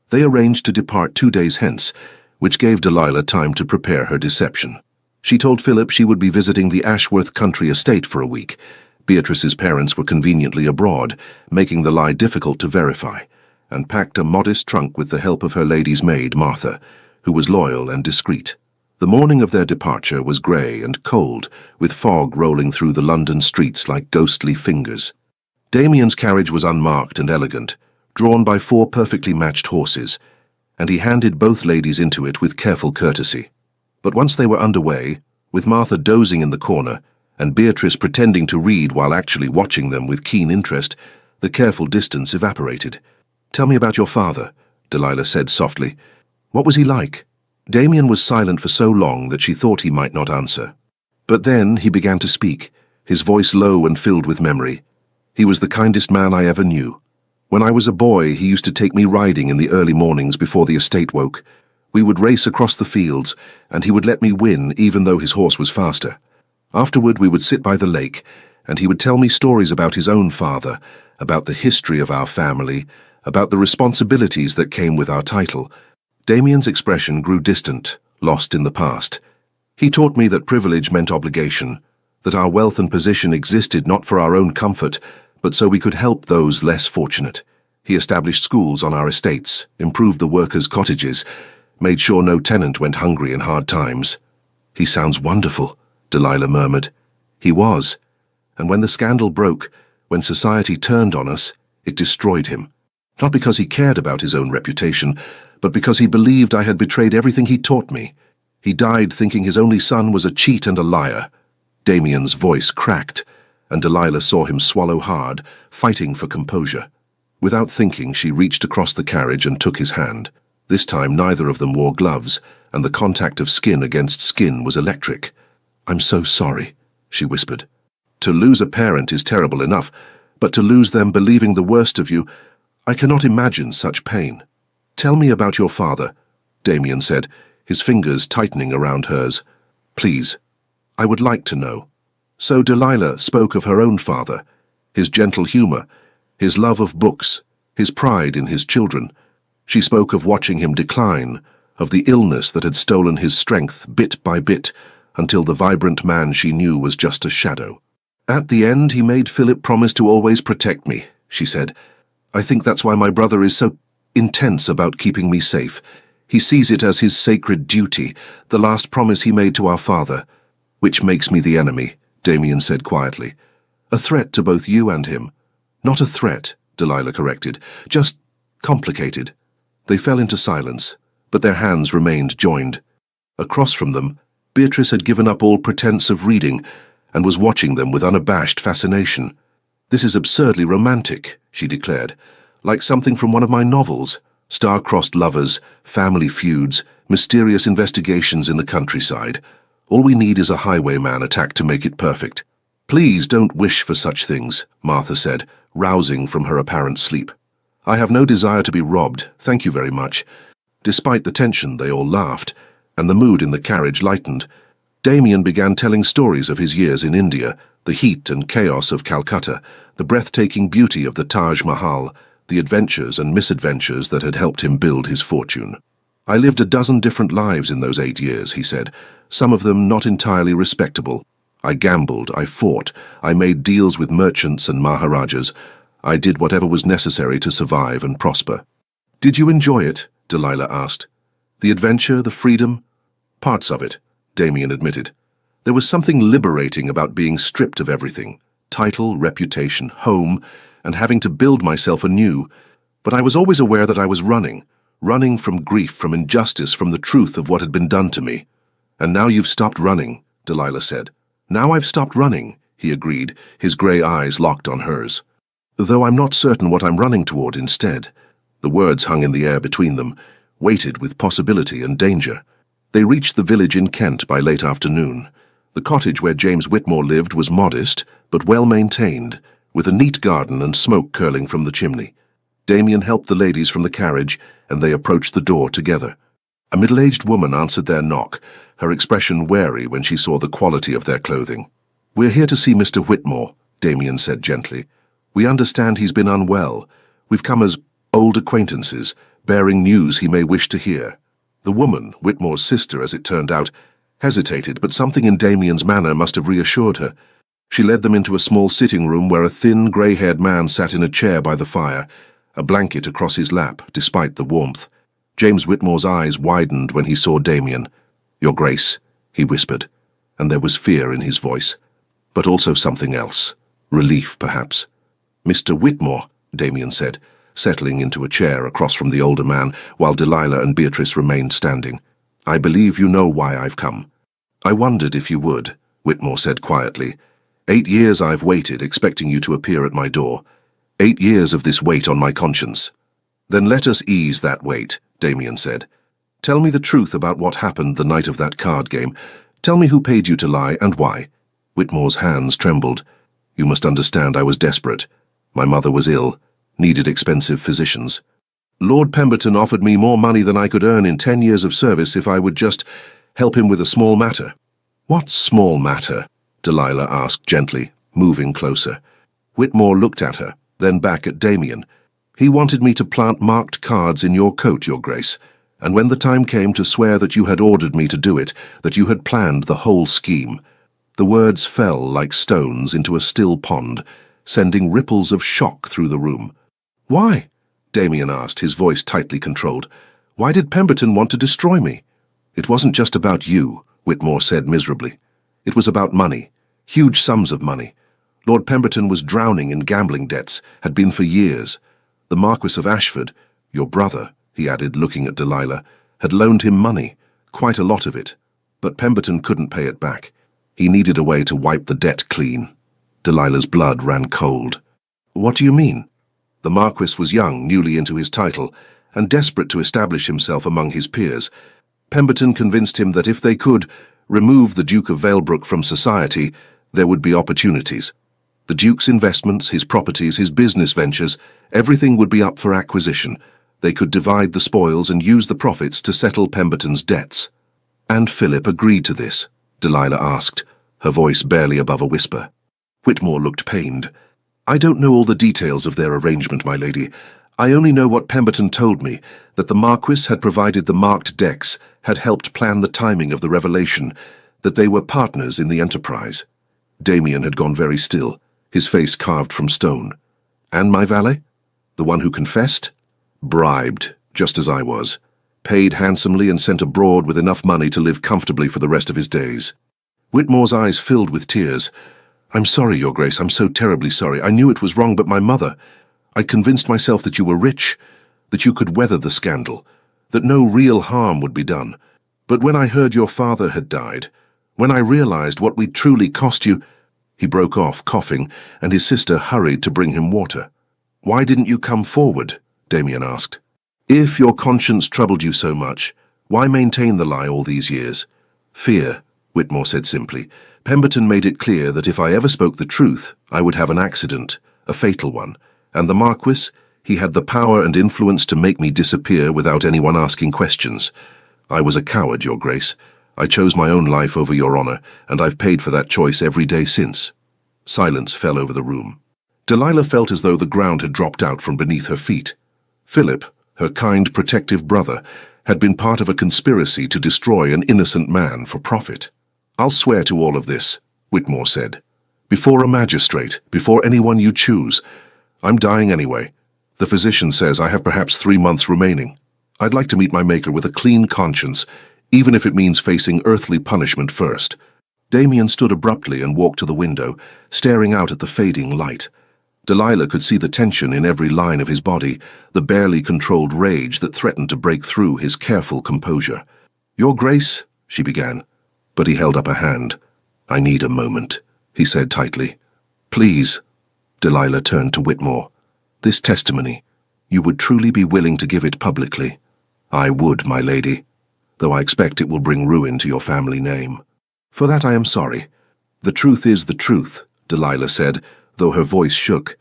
They arranged to depart 2 days hence, which gave Delilah time to prepare her deception. She told Philip she would be visiting the Ashworth country estate for a week. Beatrice's parents were conveniently abroad, making the lie difficult to verify, and packed a modest trunk with the help of her lady's maid, Martha, who was loyal and discreet. The morning of their departure was grey and cold, with fog rolling through the London streets like ghostly fingers. Damien's carriage was unmarked and elegant, drawn by 4 perfectly matched horses, and he handed both ladies into it with careful courtesy. But once they were underway, with Martha dozing in the corner, and Beatrice pretending to read while actually watching them with keen interest, the careful distance evaporated. "Tell me about your father," Delilah said softly. "What was he like?" Damien was silent for so long that she thought he might not answer. But then he began to speak, his voice low and filled with memory. "He was the kindest man I ever knew. When I was a boy, he used to take me riding in the early mornings before the estate woke. We would race across the fields, and he would let me win even though his horse was faster. Afterward, we would sit by the lake, and he would tell me stories about his own father, about the history of our family, about the responsibilities that came with our title." Damien's expression grew distant, lost in the past. "He taught me that privilege meant obligation, that our wealth and position existed not for our own comfort, but so we could help those less fortunate. He established schools on our estates, improved the workers' cottages, made sure no tenant went hungry in hard times." "He sounds wonderful," Delilah murmured. "He was. And when the scandal broke, when society turned on us, it destroyed him. Not because he cared about his own reputation, but because he believed I had betrayed everything he taught me. He died thinking his only son was a cheat and a liar." Damien's voice cracked. and Delilah saw him swallow hard, fighting for composure. Without thinking, she reached across the carriage and took his hand. This time neither of them wore gloves, and the contact of skin against skin was electric. "I'm so sorry," she whispered. "To lose a parent is terrible enough, but to lose them believing the worst of you, I cannot imagine such pain." "Tell me about your father," Damien said, his fingers tightening around hers. "Please, I would like to know." So Delilah spoke of her own father, his gentle humor, his love of books, his pride in his children. She spoke of watching him decline, of the illness that had stolen his strength bit by bit, until the vibrant man she knew was just a shadow. "At the end, he made Philip promise to always protect me," she said. "I think that's why my brother is so intense about keeping me safe. He sees it as his sacred duty, the last promise he made to our father." "Which makes me the enemy," Damien said quietly. "A threat to both you and him." "Not a threat," Delilah corrected. "Just complicated." They fell into silence, but their hands remained joined. Across from them, Beatrice had given up all pretense of reading and was watching them with unabashed fascination. "This is absurdly romantic," she declared, "like something from one of my novels. Star-crossed lovers, family feuds, mysterious investigations in the countryside. All we need is a highwayman attack to make it perfect." "Please don't wish for such things," Martha said, rousing from her apparent sleep. "I have no desire to be robbed, thank you very much." Despite the tension, they all laughed, and the mood in the carriage lightened. Damien began telling stories of his years in India, the heat and chaos of Calcutta, the breathtaking beauty of the Taj Mahal, the adventures and misadventures that had helped him build his fortune. "I lived a dozen different lives in those 8 years," he said, "some of them not entirely respectable. I gambled, I fought, I made deals with merchants and maharajas. I did whatever was necessary to survive and prosper." "Did you enjoy it?" Delilah asked. "The adventure, the freedom?" "Parts of it," Damien admitted. "There was something liberating about being stripped of everything, title, reputation, home, and having to build myself anew. But I was always aware that I was running from grief, from injustice, from the truth of what had been done to me." "And now you've stopped running," Delilah said. "Now I've stopped running," he agreed, his grey eyes locked on hers. "Though I'm not certain what I'm running toward instead." The words hung in the air between them, weighted with possibility and danger. They reached the village in Kent by late afternoon. The cottage where James Whitmore lived was modest, but well-maintained, with a neat garden and smoke curling from the chimney. Damien helped the ladies from the carriage, and they approached the door together. A middle-aged woman answered their knock, her expression wary when she saw the quality of their clothing. "We're here to see Mr. Whitmore," Damien said gently. "We understand he's been unwell. We've come as old acquaintances, bearing news he may wish to hear." The woman, Whitmore's sister as it turned out, hesitated, but something in Damien's manner must have reassured her. She led them into a small sitting room where a thin, grey-haired man sat in a chair by the fire, a blanket across his lap, despite the warmth. James Whitmore's eyes widened when he saw Damien. "Your Grace," he whispered, and there was fear in his voice, but also something else, relief perhaps. "Mr. Whitmore," Damien said, settling into a chair across from the older man, while Delilah and Beatrice remained standing. "I believe you know why I've come." "I wondered if you would," Whitmore said quietly. 8 years I've waited, expecting you to appear at my door. 8 years of this weight on my conscience." "Then let us ease that weight," Damien said. "Tell me the truth about what happened the night of that card game. Tell me who paid you to lie and why." Whitmore's hands trembled. "You must understand I was desperate. My mother was ill, needed expensive physicians. Lord Pemberton offered me more money than I could earn in 10 years of service if I would just help him with a small matter." "What small matter?" Delilah asked gently, moving closer. Whitmore looked at her, then back at Damien. "He wanted me to plant marked cards in your coat, Your Grace, and when the time came to swear that you had ordered me to do it, that you had planned the whole scheme." The words fell like stones into a still pond, sending ripples of shock through the room. "Why?" Damien asked, his voice tightly controlled. "Why did Pemberton want to destroy me?" "It wasn't just about you," Whitmore said miserably. "It was about money, huge sums of money. Lord Pemberton was drowning in gambling debts, had been for years. The Marquis of Ashford, your brother," he added, looking at Delilah, "had loaned him money, quite a lot of it. But Pemberton couldn't pay it back. He needed a way to wipe the debt clean." Delilah's blood ran cold. What do you mean? The Marquis was young, newly into his title, and desperate to establish himself among his peers. Pemberton convinced him that if they could remove the Duke of Valebrook from society, there would be opportunities. The Duke's investments, his properties, his business ventures, everything would be up for acquisition. They could divide the spoils and use the profits to settle Pemberton's debts. And Philip agreed to this? Delilah asked, her voice barely above a whisper. Whitmore looked pained. I don't know all the details of their arrangement, my lady. I only know what Pemberton told me, that the Marquis had provided the marked decks, had helped plan the timing of the revelation, that they were partners in the enterprise. Damien had gone very still, his face carved from stone. And my valet? The one who confessed? Bribed, just as I was. Paid handsomely and sent abroad with enough money to live comfortably for the rest of his days. Whitmore's eyes filled with tears. I'm sorry, Your Grace, I'm so terribly sorry. I knew it was wrong, but my mother... I convinced myself that you were rich, that you could weather the scandal, that no real harm would be done. But when I heard your father had died, when I realized what we'd truly cost you... He broke off, coughing, and his sister hurried to bring him water. Why didn't you come forward? Damien asked. If your conscience troubled you so much, why maintain the lie all these years? Fear, Whitmore said simply. Pemberton made it clear that if I ever spoke the truth, I would have an accident, a fatal one. And the Marquis, he had the power and influence to make me disappear without anyone asking questions. I was a coward, Your Grace. I chose my own life over your honor, and I've paid for that choice every day since. Silence fell over the room. Delilah felt as though the ground had dropped out from beneath her feet. Philip, her kind, protective brother, had been part of a conspiracy to destroy an innocent man for profit. I'll swear to all of this, Whitmore said. Before a magistrate, before anyone you choose. I'm dying anyway. The physician says I have perhaps 3 months remaining. I'd like to meet my Maker with a clean conscience, even if it means facing earthly punishment first. Damien stood abruptly and walked to the window, staring out at the fading light. Delilah could see the tension in every line of his body, the barely controlled rage that threatened to break through his careful composure. Your Grace, she began, but he held up a hand. I need a moment, he said tightly. Please. Delilah turned to Whitmore. This testimony, you would truly be willing to give it publicly? I would, my lady, though I expect it will bring ruin to your family name. For that I am sorry. The truth is the truth, Delilah said, though her voice shook,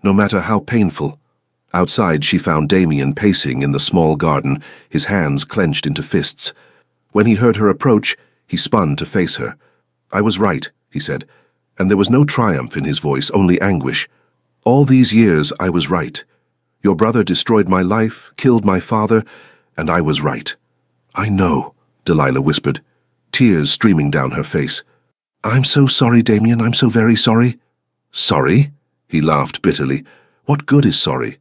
no matter how painful. Outside she found Damien pacing in the small garden, his hands clenched into fists. When he heard her approach, he spun to face her. I was right, he said, and there was no triumph in his voice, only anguish. All these years I was right. Your brother destroyed my life, killed my father, and I was right. I know, Delilah whispered, tears streaming down her face. I'm so sorry, Damien, I'm so very sorry. Sorry? He laughed bitterly. What good is sorry?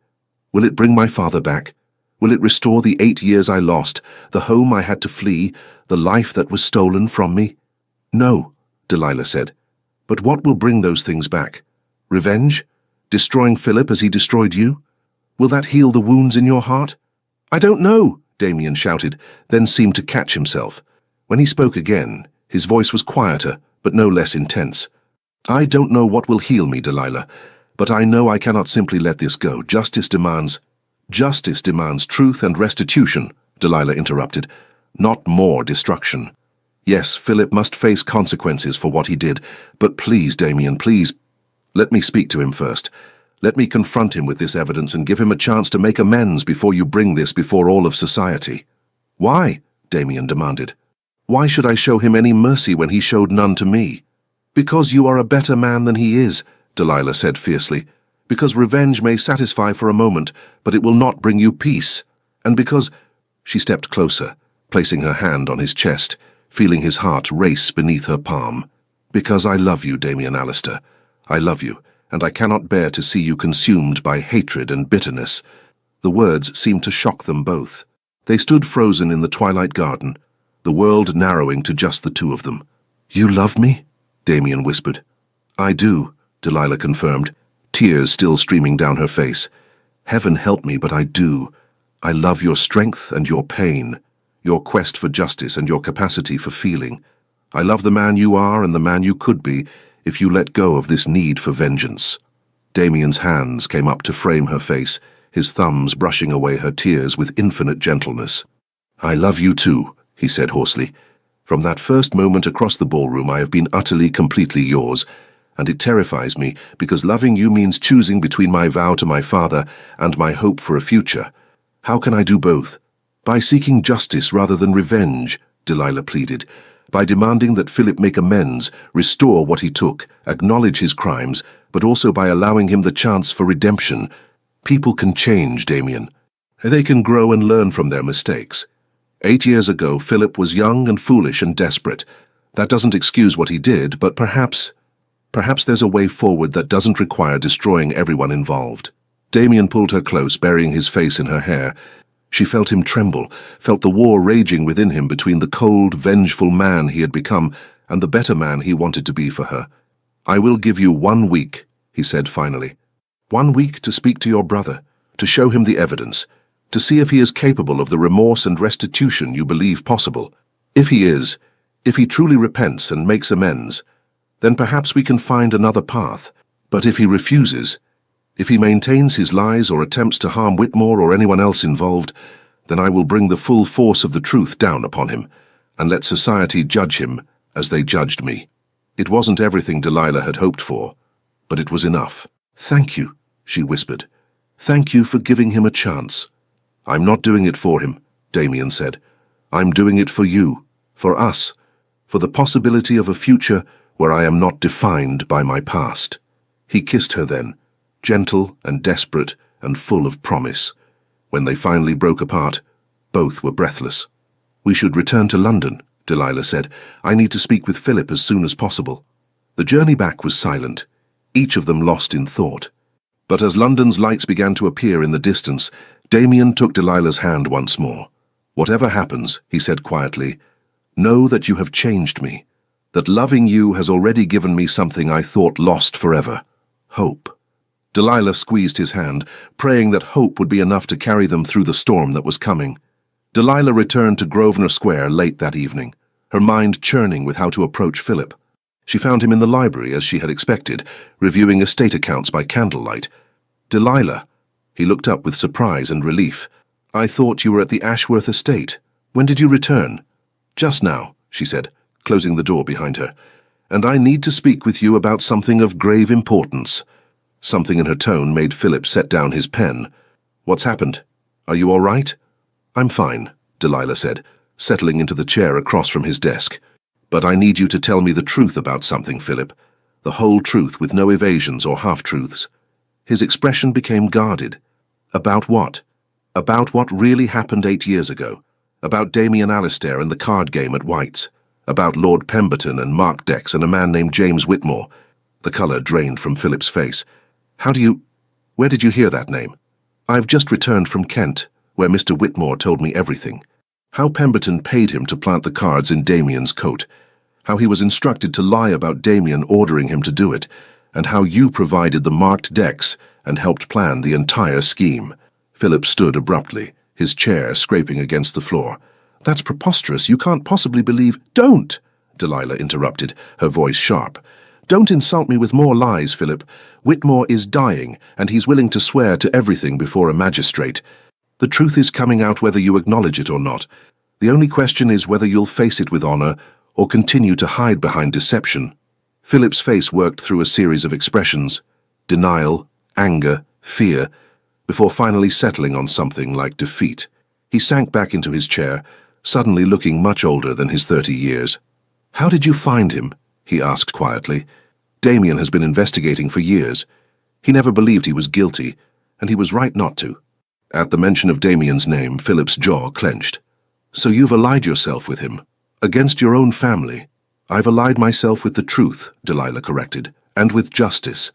Will it bring my father back? Will it restore the 8 years I lost, the home I had to flee, the life that was stolen from me? No, Delilah said. But what will bring those things back? Revenge? Destroying Philip as he destroyed you? Will that heal the wounds in your heart? I don't know, Damien shouted, then seemed to catch himself. When he spoke again, his voice was quieter, but no less intense. I don't know what will heal me, Delilah, but I know I cannot simply let this go. Justice demands truth and restitution, Delilah interrupted, not more destruction. Yes, Philip must face consequences for what he did, but please, Damien, please, let me speak to him first. Let me confront him with this evidence and give him a chance to make amends before you bring this before all of society. Why? Damien demanded. Why should I show him any mercy when he showed none to me? Because you are a better man than he is, Delilah said fiercely. Because revenge may satisfy for a moment, but it will not bring you peace. And because... She stepped closer, placing her hand on his chest, feeling his heart race beneath her palm. Because I love you, Damien Alistair. I love you, and I cannot bear to see you consumed by hatred and bitterness. The words seemed to shock them both. They stood frozen in the twilight garden, the world narrowing to just the two of them. You love me? Damien whispered. I do, Delilah confirmed, tears still streaming down her face. Heaven help me, but I do. I love your strength and your pain, your quest for justice and your capacity for feeling. I love the man you are and the man you could be, if you let go of this need for vengeance." Damien's hands came up to frame her face, his thumbs brushing away her tears with infinite gentleness. "I love you too," he said hoarsely. "From that first moment across the ballroom I have been utterly, completely yours, and it terrifies me because loving you means choosing between my vow to my father and my hope for a future. How can I do both? By seeking justice rather than revenge," Delilah pleaded. "By demanding that Philip make amends, restore what he took, acknowledge his crimes, but also by allowing him the chance for redemption. People can change, Damien. They can grow and learn from their mistakes. 8 years ago, Philip was young and foolish and desperate. That doesn't excuse what he did, but perhaps there's a way forward that doesn't require destroying everyone involved." Damien pulled her close, burying his face in her hair. She felt him tremble, felt the war raging within him between the cold, vengeful man he had become and the better man he wanted to be for her. "I will give you 1 week," he said finally. 1 week to speak to your brother, to show him the evidence, to see if he is capable of the remorse and restitution you believe possible. If he is, if he truly repents and makes amends, then perhaps we can find another path. But if he refuses, if he maintains his lies or attempts to harm Whitmore or anyone else involved, then I will bring the full force of the truth down upon him, and let society judge him as they judged me." It wasn't everything Delilah had hoped for, but it was enough. "Thank you," she whispered. "Thank you for giving him a chance." "I'm not doing it for him," Damien said. "I'm doing it for you, for us, for the possibility of a future where I am not defined by my past." He kissed her then, gentle and desperate and full of promise. When they finally broke apart, both were breathless. "We should return to London," Delilah said. "I need to speak with Philip as soon as possible." The journey back was silent, each of them lost in thought. But as London's lights began to appear in the distance, Damien took Delilah's hand once more. "Whatever happens," he said quietly, "know that you have changed me, that loving you has already given me something I thought lost forever: hope." Delilah squeezed his hand, praying that hope would be enough to carry them through the storm that was coming. Delilah returned to Grosvenor Square late that evening, her mind churning with how to approach Philip. She found him in the library, as she had expected, reviewing estate accounts by candlelight. "Delilah," he looked up with surprise and relief. "I thought you were at the Ashworth estate. When did you return?" "Just now," she said, closing the door behind her. "And I need to speak with you about something of grave importance." Something in her tone made Philip set down his pen. "What's happened? Are you all right?" "I'm fine," Delilah said, settling into the chair across from his desk. "But I need you to tell me the truth about something, Philip. The whole truth, with no evasions or half-truths." His expression became guarded. "About what?" "About what really happened 8 years ago. About Damien Alistair and the card game at White's. About Lord Pemberton and Mark Dex and a man named James Whitmore." The colour drained from Philip's face. Where did you hear that name?" "I've just returned from Kent, where Mr. Whitmore told me everything. How Pemberton paid him to plant the cards in Damien's coat. How he was instructed to lie about Damien ordering him to do it, and how you provided the marked decks and helped plan the entire scheme." Philip stood abruptly, his chair scraping against the floor. "That's preposterous. You can't possibly believe—" "Don't!" Delilah interrupted, her voice sharp. "Don't insult me with more lies, Philip. Whitmore is dying, and he's willing to swear to everything before a magistrate. The truth is coming out whether you acknowledge it or not. The only question is whether you'll face it with honor or continue to hide behind deception." Philip's face worked through a series of expressions: denial, anger, fear, before finally settling on something like defeat. He sank back into his chair, suddenly looking much older than his 30 years. "How did you find him?" he asked quietly. "Damien has been investigating for years. He never believed he was guilty, and he was right not to." At the mention of Damien's name, Philip's jaw clenched. "So you've allied yourself with him? Against your own family?" "I've allied myself with the truth," Delilah corrected, "and with justice.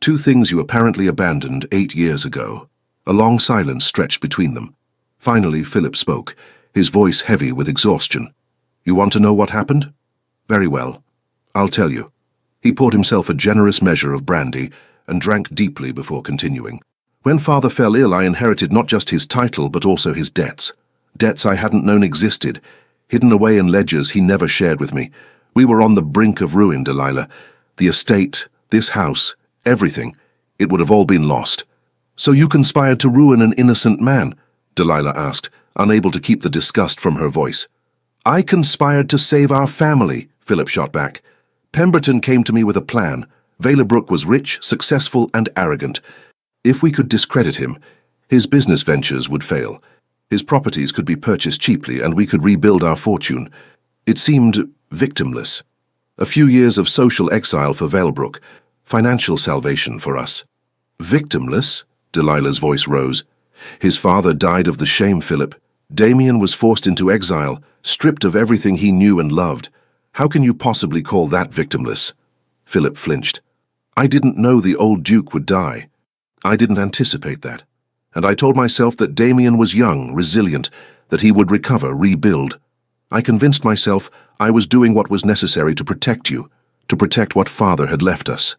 2 things you apparently abandoned 8 years ago." A long silence stretched between them. Finally, Philip spoke, his voice heavy with exhaustion. "You want to know what happened? Very well. I'll tell you." He poured himself a generous measure of brandy and drank deeply before continuing. "When Father fell ill, I inherited not just his title but also his debts. Debts I hadn't known existed, hidden away in ledgers he never shared with me. We were on the brink of ruin, Delilah. The estate, this house, everything. It would have all been lost. So you conspired to ruin an innocent man? Delilah asked, unable to keep the disgust from her voice. I conspired to save our family, Philip shot back. Pemberton came to me with a plan. Valebrook was rich, successful, and arrogant. If we could discredit him, his business ventures would fail. His properties could be purchased cheaply, and we could rebuild our fortune. It seemed victimless. A few years of social exile for Valebrook, financial salvation for us. Victimless? Delilah's voice rose. His father died of the shame, Philip. Damien was forced into exile, stripped of everything he knew and loved. How can you possibly call that victimless? Philip flinched. I didn't know the old Duke would die. I didn't anticipate that. And I told myself that Damien was young, resilient, that he would recover, rebuild. I convinced myself I was doing what was necessary to protect you, to protect what father had left us.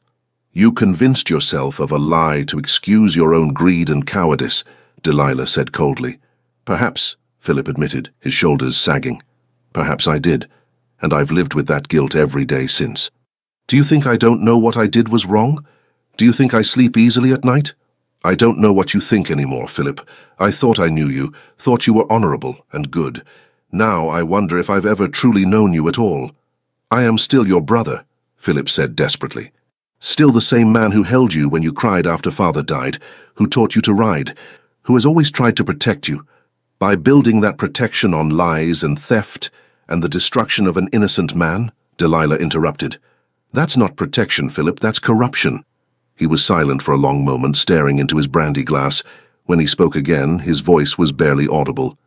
You convinced yourself of a lie to excuse your own greed and cowardice, Delilah said coldly. Perhaps, Philip admitted, his shoulders sagging. Perhaps I did, and I've lived with that guilt every day since. Do you think I don't know what I did was wrong? Do you think I sleep easily at night? I don't know what you think anymore, Philip. I thought I knew you, thought you were honorable and good. Now I wonder if I've ever truly known you at all. I am still your brother, Philip said desperately. Still the same man who held you when you cried after father died, who taught you to ride, who has always tried to protect you. By building that protection on lies and theft and the destruction of an innocent man, Delilah interrupted. That's not protection, Philip, that's corruption. He was silent for a long moment, staring into his brandy glass. When he spoke again, his voice was barely audible.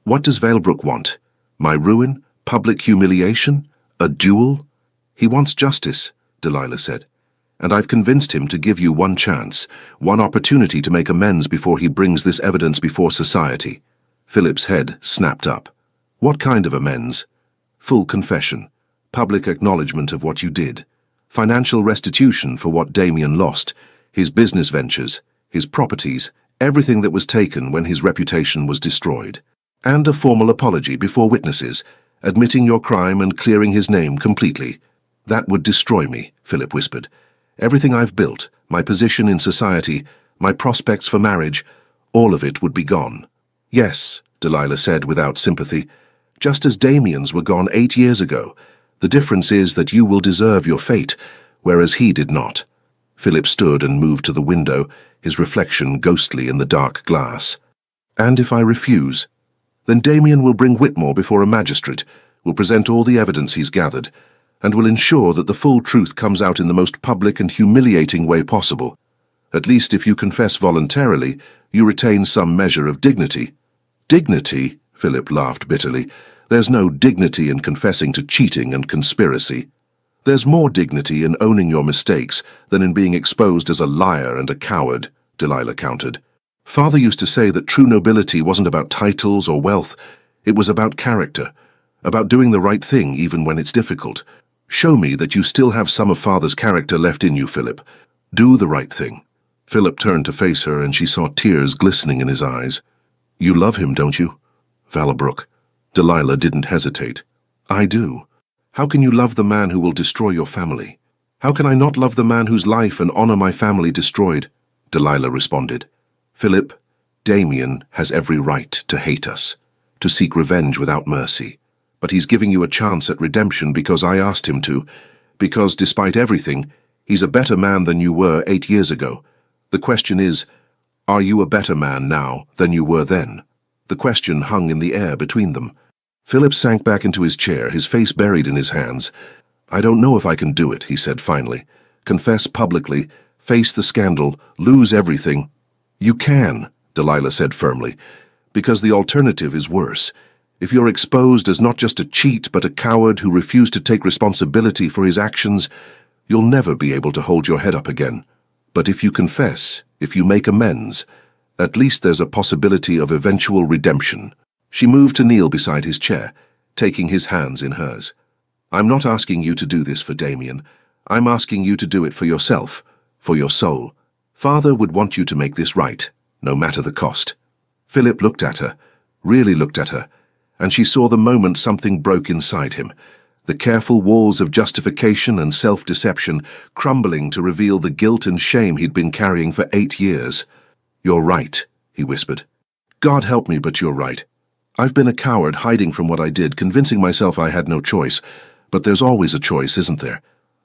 What does Valebrook want? My ruin? Public humiliation? A duel? He wants justice, Delilah said. And I've convinced him to give you one chance, one opportunity to make amends before he brings this evidence before society. Philip's head snapped up. What kind of amends? Full confession, public acknowledgement of what you did, financial restitution for what Damien lost, his business ventures, his properties, everything that was taken when his reputation was destroyed, and a formal apology before witnesses, admitting your crime and clearing his name completely. That would destroy me, Philip whispered. Everything I've built, my position in society, my prospects for marriage, all of it would be gone. Yes, Delilah said without sympathy, just as Damien's were gone 8 years ago. The difference is that you will deserve your fate, whereas he did not. Philip stood and moved to the window, his reflection ghostly in the dark glass. And if I refuse? Then Damien will bring Whitmore before a magistrate, will present all the evidence he's gathered, and will ensure that the full truth comes out in the most public and humiliating way possible. At least if you confess voluntarily, you retain some measure of dignity. Dignity? Philip laughed bitterly. There's no dignity in confessing to cheating and conspiracy. There's more dignity in owning your mistakes than in being exposed as a liar and a coward, Delilah countered. Father used to say that true nobility wasn't about titles or wealth. It was about character, about doing the right thing even when it's difficult. Show me that you still have some of Father's character left in you, Philip. Do the right thing. Philip turned to face her, and she saw tears glistening in his eyes. You love him, don't you? Valebrook. Delilah didn't hesitate. I do. How can you love the man who will destroy your family? How can I not love the man whose life and honor my family destroyed? Delilah responded. Philip, Damien has every right to hate us, to seek revenge without mercy. But he's giving you a chance at redemption because I asked him to, because despite everything, he's a better man than you were 8 years ago. The question is, are you a better man now than you were then? The question hung in the air between them. Philip sank back into his chair, his face buried in his hands. I don't know if I can do it, he said finally. Confess publicly, face the scandal, lose everything. You can, Delilah said firmly, because the alternative is worse. If you're exposed as not just a cheat but a coward who refused to take responsibility for his actions, you'll never be able to hold your head up again. But if you confess, if you make amends, at least there's a possibility of eventual redemption. She moved to kneel beside his chair, taking his hands in hers. I'm not asking you to do this for Damien. I'm asking you to do it for yourself, for your soul. Father would want you to make this right, no matter the cost. Philip looked at her, really looked at her, and she saw the moment something broke inside him. the careful walls of justification and self-deception crumbling to reveal the guilt and shame he'd been carrying for 8 years. "You're right," he whispered. "God help me, but you're right. I've been a coward, hiding from what I did, convincing myself I had no choice. But there's always a choice, isn't there?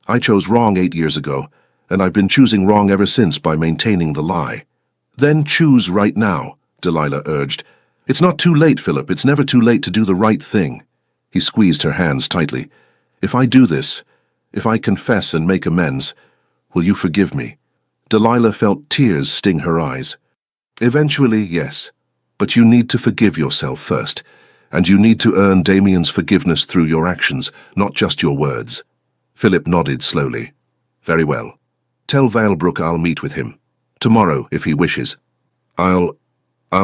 I chose wrong 8 years ago, and I've been choosing wrong ever since by maintaining the lie." "Then choose right now," Delilah urged. "It's not too late, Philip. It's never too late to do the right thing." He squeezed her hands tightly. "If I do this, if I confess and make amends, will you forgive me?" Delilah felt tears sting her eyes. "Eventually, yes. But you need to forgive yourself first, and you need to earn Damien's forgiveness through your actions, not just your words." Philip nodded slowly. "Very well. Tell Valebrook I'll meet with him. Tomorrow, if he wishes. I'll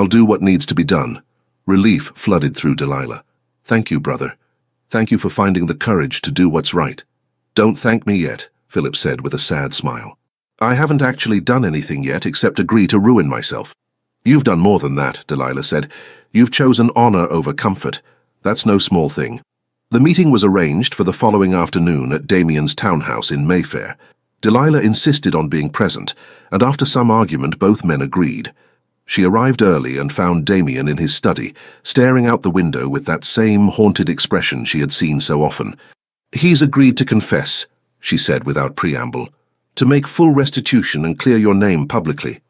do what needs to be done." Relief flooded through Delilah. "Thank you, brother. Thank you for finding the courage to do what's right." "Don't thank me yet," Philip said with a sad smile. "I haven't actually done anything yet except agree to ruin myself." "You've done more than that," Delilah said. "You've chosen honor over comfort. That's no small thing." The meeting was arranged for the following afternoon at Damien's townhouse in Mayfair. Delilah insisted on being present, and after some argument both men agreed. She arrived early and found Damien in his study, staring out the window with that same haunted expression she had seen so often. "He's agreed to confess," she said without preamble, "to make full restitution and clear your name publicly."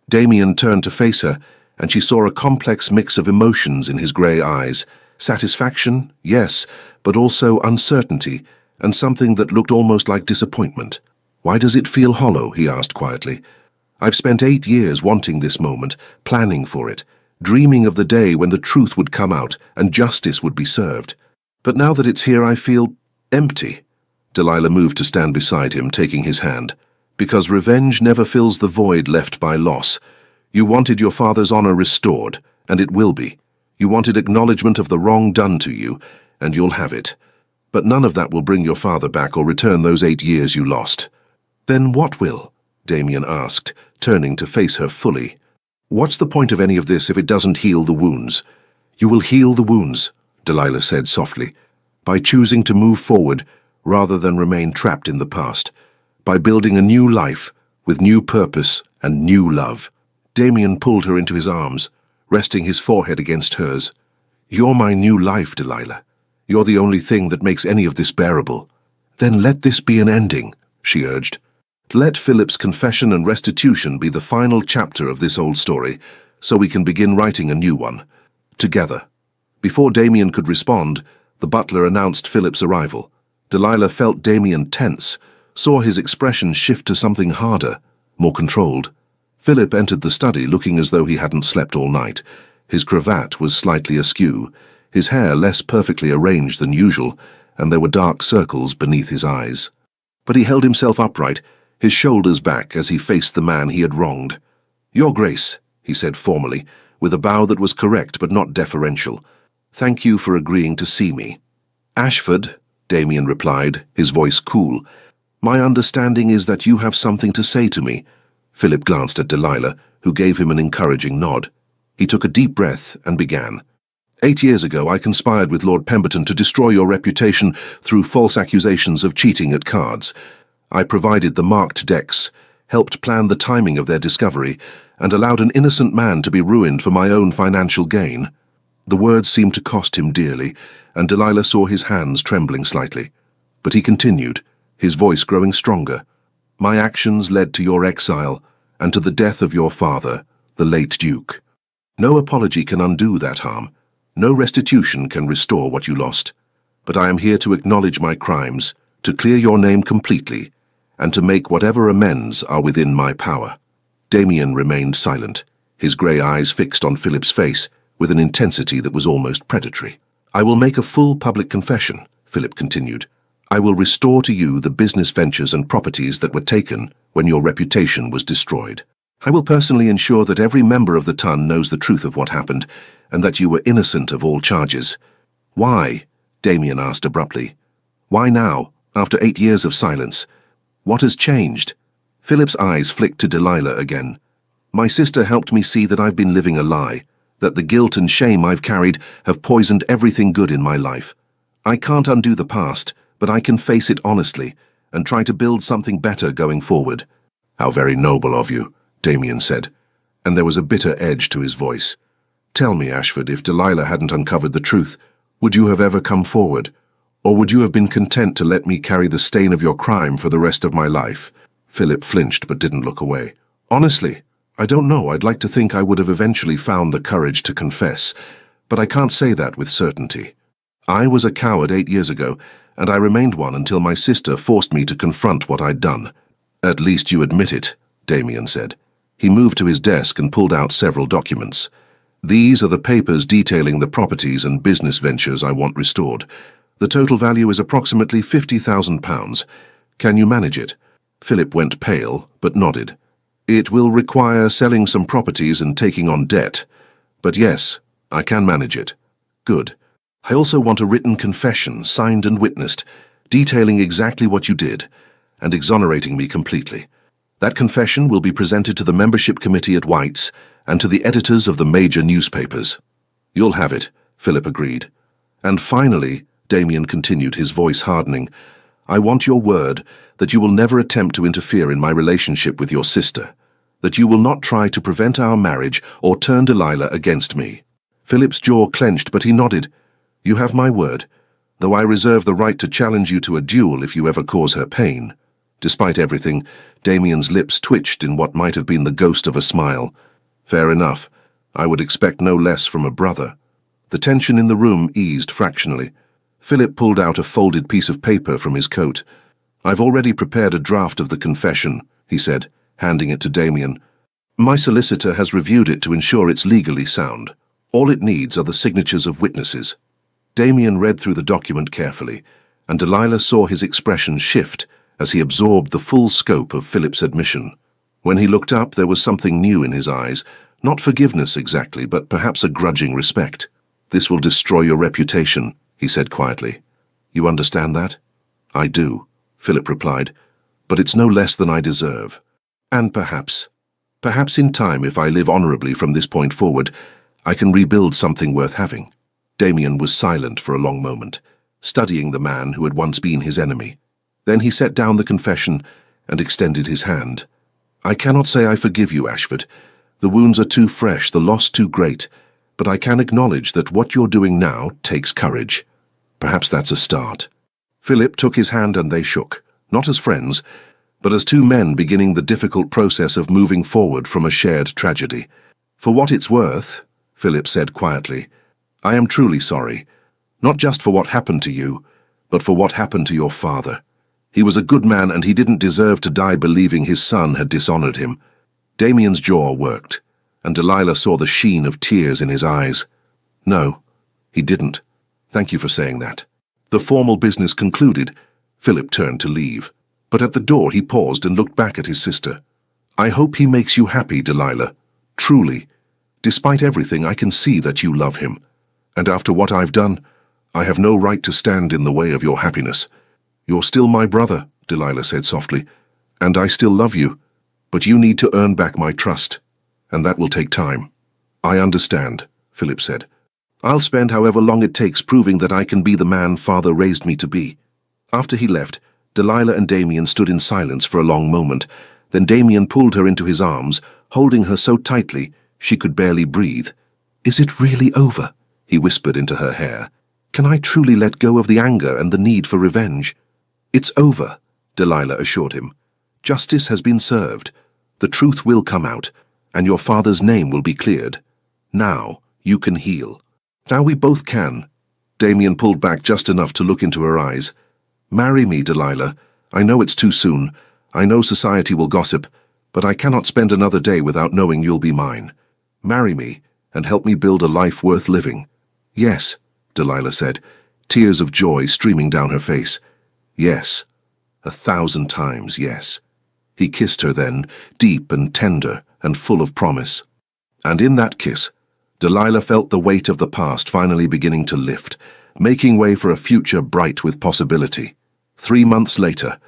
Damien turned to face her, and she saw a complex mix of emotions in his grey eyes. Satisfaction, yes, but also uncertainty, and something that looked almost like disappointment. "Why does it feel hollow?" he asked quietly. "I've spent 8 years wanting this moment, planning for it, dreaming of the day when the truth would come out and justice would be served. But now that it's here, I feel empty." Delilah moved to stand beside him, taking his hand. "Because revenge never fills the void left by loss. You wanted your father's honor restored, and it will be. You wanted acknowledgement of the wrong done to you, and you'll have it. But none of that will bring your father back or return those 8 years you lost." "Then what will?" Damien asked, turning to face her fully. "What's the point of any of this if it doesn't heal the wounds?" "You will heal the wounds," Delilah said softly, "by choosing to move forward rather than remain trapped in the past, by building a new life with new purpose and new love." Damien pulled her into his arms, resting his forehead against hers. "You're my new life, Delilah. You're the only thing that makes any of this bearable." "Then let this be an ending," she urged. "Let Philip's confession and restitution be the final chapter of this old story, so we can begin writing a new one. Together." Before Damien could respond, the butler announced Philip's arrival. Delilah felt Damien tense, saw his expression shift to something harder, more controlled. Philip entered the study looking as though he hadn't slept all night. His cravat was slightly askew, his hair less perfectly arranged than usual, and there were dark circles beneath his eyes. But he held himself upright, his shoulders back as he faced the man he had wronged. "Your Grace," he said formally, with a bow that was correct but not deferential. "Thank you for agreeing to see me." "Ashford," Damien replied, his voice cool. "My understanding is that you have something to say to me." Philip glanced at Delilah, who gave him an encouraging nod. He took a deep breath and began. 8 years ago, I conspired with Lord Pemberton to destroy your reputation through false accusations of cheating at cards. I provided the marked decks, helped plan the timing of their discovery, and allowed an innocent man to be ruined for my own financial gain." The words seemed to cost him dearly, and Delilah saw his hands trembling slightly. But he continued, his voice growing stronger. "My actions led to your exile and to the death of your father, the late Duke. No apology can undo that harm. No restitution can restore what you lost. But I am here to acknowledge my crimes, to clear your name completely, and to make whatever amends are within my power." Damien remained silent, his grey eyes fixed on Philip's face with an intensity that was almost predatory. "I will make a full public confession," Philip continued. "I will restore to you the business ventures and properties that were taken when your reputation was destroyed. I will personally ensure that every member of the Ton knows the truth of what happened, and that you were innocent of all charges." "Why?" Damien asked abruptly. "Why now, after 8 years of silence? What has changed?" Philip's eyes flicked to Delilah again. "My sister helped me see that I've been living a lie, that the guilt and shame I've carried have poisoned everything good in my life. I can't undo the past, but I can face it honestly and try to build something better going forward." "How very noble of you," Damien said, and there was a bitter edge to his voice. "Tell me, Ashford, if Delilah hadn't uncovered the truth, would you have ever come forward? Or would you have been content to let me carry the stain of your crime for the rest of my life?" Philip flinched but didn't look away. "Honestly, I don't know. I'd like to think I would have eventually found the courage to confess, but I can't say that with certainty. I was a coward 8 years ago, and I remained one until my sister forced me to confront what I'd done." "At least you admit it," Damien said. He moved to his desk and pulled out several documents. "These are the papers detailing the properties and business ventures I want restored. The total value is approximately £50,000. Can you manage it?" Philip went pale, but nodded. "It will require selling some properties and taking on debt. But yes, I can manage it." "Good. I also want a written confession, signed and witnessed, detailing exactly what you did, and exonerating me completely. That confession will be presented to the membership committee at White's and to the editors of the major newspapers." "You'll have it," Philip agreed. "And finally," Damien continued, his voice hardening, "I want your word that you will never attempt to interfere in my relationship with your sister, that you will not try to prevent our marriage or turn Delilah against me." Philip's jaw clenched, but he nodded. "You have my word, though I reserve the right to challenge you to a duel if you ever cause her pain." Despite everything, Damien's lips twitched in what might have been the ghost of a smile. "Fair enough. I would expect no less from a brother." The tension in the room eased fractionally. Philip pulled out a folded piece of paper from his coat. "I've already prepared a draft of the confession," he said, handing it to Damien. "My solicitor has reviewed it to ensure it's legally sound. All it needs are the signatures of witnesses." Damien read through the document carefully, and Delilah saw his expression shift as he absorbed the full scope of Philip's admission. When he looked up, there was something new in his eyes, not forgiveness exactly, but perhaps a grudging respect. "This will destroy your reputation," he said quietly. "You understand that?" "I do," Philip replied, "but it's no less than I deserve. And perhaps in time, if I live honorably from this point forward, I can rebuild something worth having." Damien was silent for a long moment, studying the man who had once been his enemy. Then he set down the confession and extended his hand. "I cannot say I forgive you, Ashford. The wounds are too fresh, the loss too great, but I can acknowledge that what you're doing now takes courage. Perhaps that's a start." Philip took his hand and they shook, not as friends, but as two men beginning the difficult process of moving forward from a shared tragedy. "For what it's worth," Philip said quietly, "I am truly sorry, not just for what happened to you, but for what happened to your father. He was a good man and he didn't deserve to die believing his son had dishonored him." Damien's jaw worked, and Delilah saw the sheen of tears in his eyes. "No, he didn't. Thank you for saying that." The formal business concluded, Philip turned to leave. But at the door he paused and looked back at his sister. "I hope he makes you happy, Delilah. Truly. Despite everything, I can see that you love him. And after what I've done, I have no right to stand in the way of your happiness. You're still my brother," Delilah said softly, "and I still love you. But you need to earn back my trust, and that will take time." "I understand," Philip said. "I'll spend however long it takes proving that I can be the man Father raised me to be." After he left, Delilah and Damien stood in silence for a long moment. Then Damien pulled her into his arms, holding her so tightly she could barely breathe. "Is it really over?" he whispered into her hair. "Can I truly let go of the anger and the need for revenge?" "It's over," Delilah assured him. "Justice has been served. The truth will come out, and your father's name will be cleared. Now you can heal." "Now we both can." Damien pulled back just enough to look into her eyes. "Marry me, Delilah. I know it's too soon. I know society will gossip, but I cannot spend another day without knowing you'll be mine. Marry me, and help me build a life worth living." "Yes," Delilah said, tears of joy streaming down her face. "Yes. 1,000 times yes." He kissed her then, deep and tender and full of promise. And in that kiss, Delilah felt the weight of the past finally beginning to lift, making way for a future bright with possibility. 3 months later,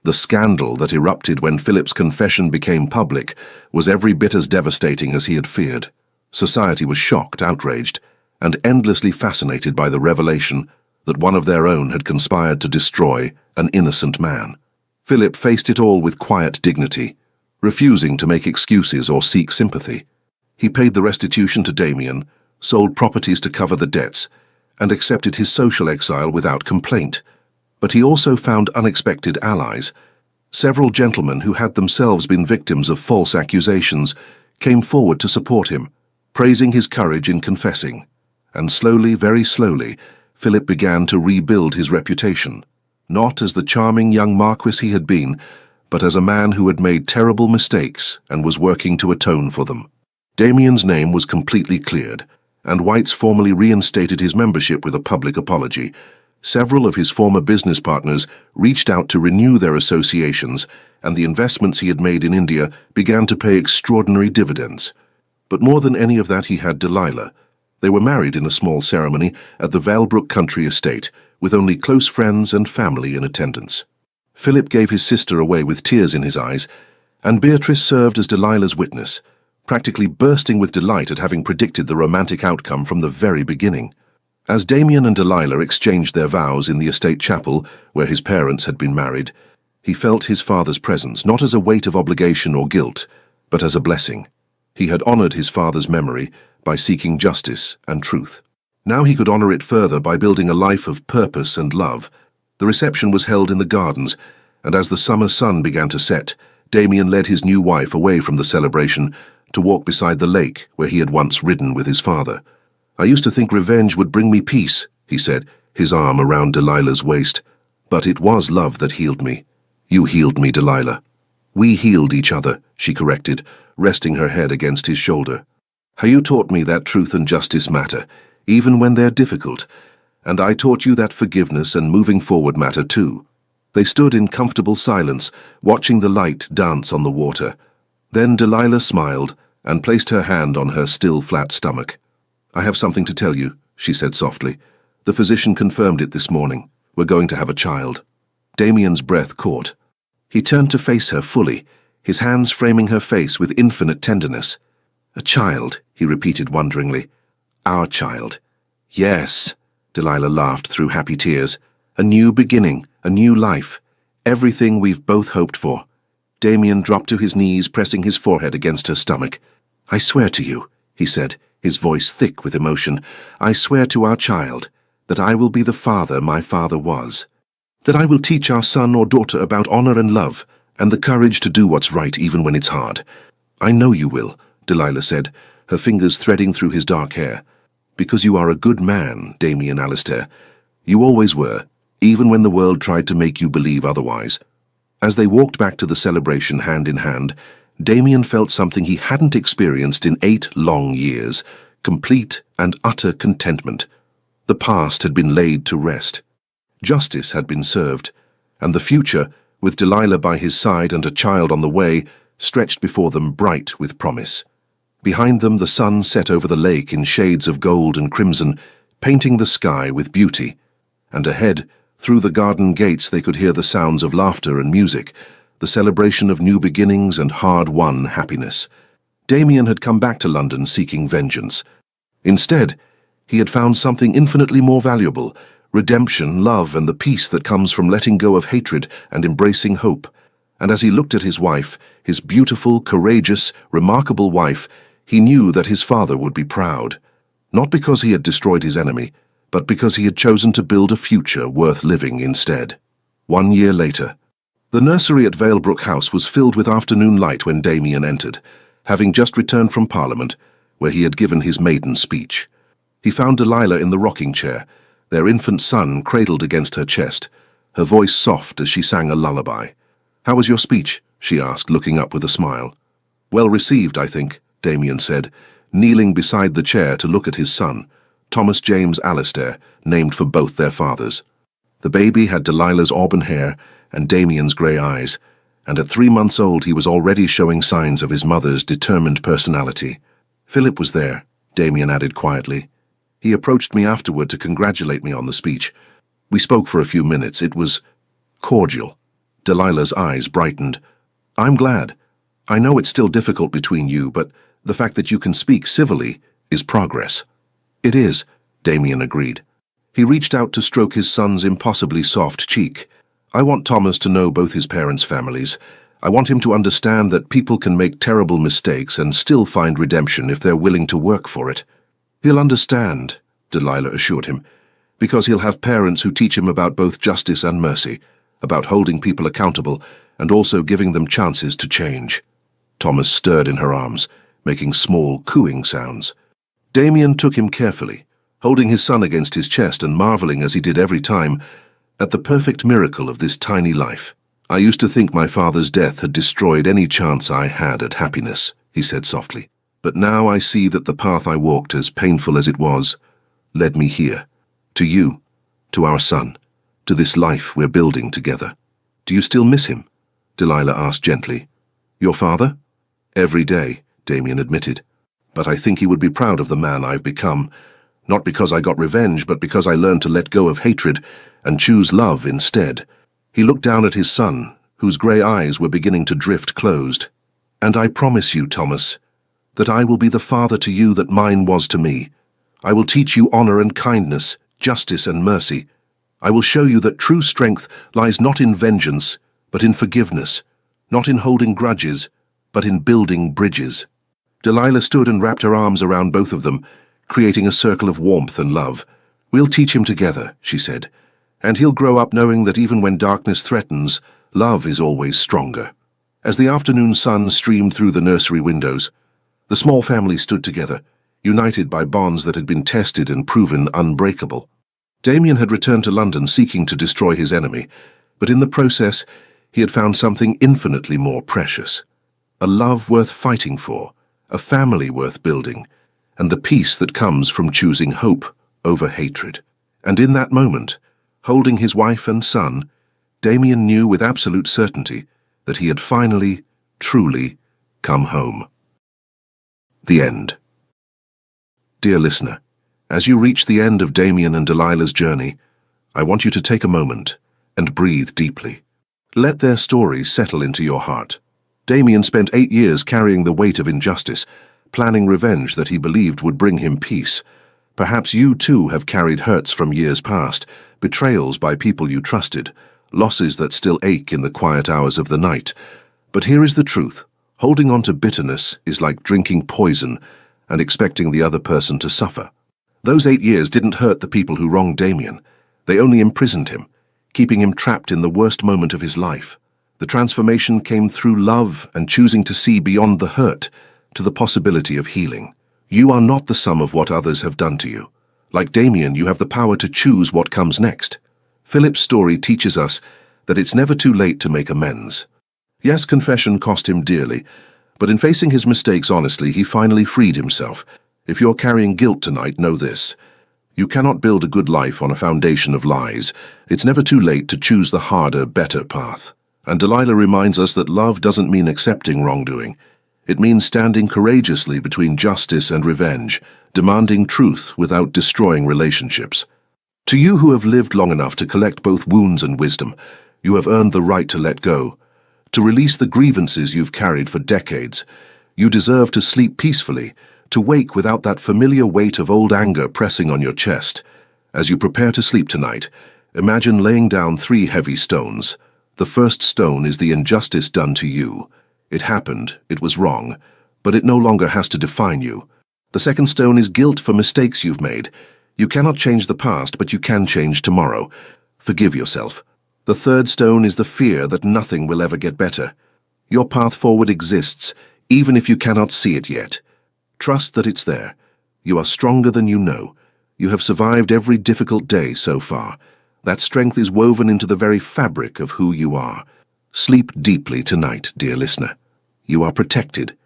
the scandal that erupted when Philip's confession became public was every bit as devastating as he had feared. Society was shocked, outraged, and endlessly fascinated by the revelation, that one of their own had conspired to destroy an innocent man. Philip faced it all with quiet dignity, refusing to make excuses or seek sympathy. He paid the restitution to Damien, sold properties to cover the debts, and accepted his social exile without complaint. But he also found unexpected allies. Several gentlemen who had themselves been victims of false accusations came forward to support him, praising his courage in confessing. And slowly, very slowly, Philip began to rebuild his reputation, not as the charming young marquis he had been, but as a man who had made terrible mistakes and was working to atone for them. Damien's name was completely cleared, and Whites formally reinstated his membership with a public apology. Several of his former business partners reached out to renew their associations, and the investments he had made in India began to pay extraordinary dividends. But more than any of that, he had Delilah. They were married in a small ceremony at the Valebrook country estate, with only close friends and family in attendance. Philip gave his sister away with tears in his eyes, and Beatrice served as Delilah's witness, practically bursting with delight at having predicted the romantic outcome from the very beginning. As Damien and Delilah exchanged their vows in the estate chapel where his parents had been married, he felt his father's presence not as a weight of obligation or guilt, but as a blessing. He had honored his father's memory by seeking justice and truth. Now he could honor it further by building a life of purpose and love. The reception was held in the gardens, and as the summer sun began to set, Damien led his new wife away from the celebration to walk beside the lake where he had once ridden with his father. "I used to think revenge would bring me peace," he said, his arm around Delilah's waist. "But it was love that healed me. You healed me, Delilah." "We healed each other," she corrected, resting her head against his shoulder. "How you taught me that truth and justice matter, even when they're difficult, and I taught you that forgiveness and moving forward matter too." They stood in comfortable silence, watching the light dance on the water. Then Delilah smiled and placed her hand on her still flat stomach. "I have something to tell you," she said softly. "The physician confirmed it this morning. We're going to have a child." Damien's breath caught. He turned to face her fully, his hands framing her face with infinite tenderness. "A child," he repeated wonderingly. "Our child." "Yes," Delilah laughed through happy tears. "A new beginning, a new life. Everything we've both hoped for." Damien dropped to his knees, pressing his forehead against her stomach. "I swear to you," he said, his voice thick with emotion, "I swear to our child that I will be the father my father was. That I will teach our son or daughter about honor and love, and the courage to do what's right even when it's hard." "I know you will," Delilah said, her fingers threading through his dark hair. "Because you are a good man, Damien Alistair. You always were, even when the world tried to make you believe otherwise." As they walked back to the celebration hand in hand, Damien felt something he hadn't experienced in 8 long years, complete and utter contentment. The past had been laid to rest. Justice had been served, and the future, with Delilah by his side and a child on the way, stretched before them bright with promise. Behind them the sun set over the lake in shades of gold and crimson, painting the sky with beauty. And ahead, through the garden gates, they could hear the sounds of laughter and music, the celebration of new beginnings and hard-won happiness. Damien had come back to London seeking vengeance. Instead, he had found something infinitely more valuable: redemption, love, and the peace that comes from letting go of hatred and embracing hope. And as he looked at his wife, his beautiful, courageous, remarkable wife, he knew that his father would be proud. Not because he had destroyed his enemy, but because he had chosen to build a future worth living instead. 1 year later. The nursery at Valebrook House was filled with afternoon light when Damien entered, having just returned from Parliament, where he had given his maiden speech. He found Delilah in the rocking chair, their infant son cradled against her chest, her voice soft as she sang a lullaby. "How was your speech?" she asked, looking up with a smile. "Well received, I think," Damien said, kneeling beside the chair to look at his son, Thomas James Alistair, named for both their fathers. The baby had Delilah's auburn hair and Damien's grey eyes, and at 3 months old he was already showing signs of his mother's determined personality. "Philip was there," Damien added quietly. "He approached me afterward to congratulate me on the speech. We spoke for a few minutes. It was cordial." Delilah's eyes brightened. "I'm glad. I know it's still difficult between you, but the fact that you can speak civilly is progress." "It is," Damien agreed. He reached out to stroke his son's impossibly soft cheek. "I want Thomas to know both his parents' families. I want him to understand that people can make terrible mistakes and still find redemption if they're willing to work for it." "He'll understand," Delilah assured him, "because he'll have parents who teach him about both justice and mercy, about holding people accountable and also giving them chances to change." Thomas stirred in her arms, making small, cooing sounds. Damien took him carefully, holding his son against his chest and marveling, as he did every time, at the perfect miracle of this tiny life. "I used to think my father's death had destroyed any chance I had at happiness," he said softly. "But now I see that the path I walked, as painful as it was, led me here. To you, to our son, to this life we're building together." "Do you still miss him?" Delilah asked gently. "Your father?" "Every day," Damien admitted. "But I think he would be proud of the man I've become, not because I got revenge, but because I learned to let go of hatred and choose love instead." He looked down at his son, whose grey eyes were beginning to drift closed. "And I promise you, Thomas, that I will be the father to you that mine was to me. I will teach you honor and kindness, justice and mercy. I will show you that true strength lies not in vengeance, but in forgiveness, not in holding grudges, but in building bridges." Delilah stood and wrapped her arms around both of them, creating a circle of warmth and love. "We'll teach him together," she said, "and he'll grow up knowing that even when darkness threatens, love is always stronger." As the afternoon sun streamed through the nursery windows, the small family stood together, united by bonds that had been tested and proven unbreakable. Damien had returned to London seeking to destroy his enemy, but in the process he had found something infinitely more precious. A love worth fighting for, a family worth building, and the peace that comes from choosing hope over hatred. And in that moment, holding his wife and son, Damien knew with absolute certainty that he had finally, truly come home. The end. Dear listener, as you reach the end of Damien and Delilah's journey, I want you to take a moment and breathe deeply. Let their story settle into your heart. Damien spent 8 years carrying the weight of injustice, planning revenge that he believed would bring him peace. Perhaps you too have carried hurts from years past, betrayals by people you trusted, losses that still ache in the quiet hours of the night. But here is the truth. Holding on to bitterness is like drinking poison and expecting the other person to suffer. Those 8 years didn't hurt the people who wronged Damien. They only imprisoned him, keeping him trapped in the worst moment of his life. The transformation came through love and choosing to see beyond the hurt to the possibility of healing. You are not the sum of what others have done to you. Like Damien, you have the power to choose what comes next. Philip's story teaches us that it's never too late to make amends. Yes, confession cost him dearly, but in facing his mistakes honestly, he finally freed himself. If you're carrying guilt tonight, know this. You cannot build a good life on a foundation of lies. It's never too late to choose the harder, better path. And Delilah reminds us that love doesn't mean accepting wrongdoing. It means standing courageously between justice and revenge, demanding truth without destroying relationships. To you who have lived long enough to collect both wounds and wisdom, you have earned the right to let go, to release the grievances you've carried for decades. You deserve to sleep peacefully, to wake without that familiar weight of old anger pressing on your chest. As you prepare to sleep tonight, imagine laying down 3 heavy stones. The first stone is the injustice done to you. It happened, it was wrong, but it no longer has to define you. The second stone is guilt for mistakes you've made. You cannot change the past, but you can change tomorrow. Forgive yourself. The third stone is the fear that nothing will ever get better. Your path forward exists, even if you cannot see it yet. Trust that it's there. You are stronger than you know. You have survived every difficult day so far. That strength is woven into the very fabric of who you are. Sleep deeply tonight, dear listener. You are protected.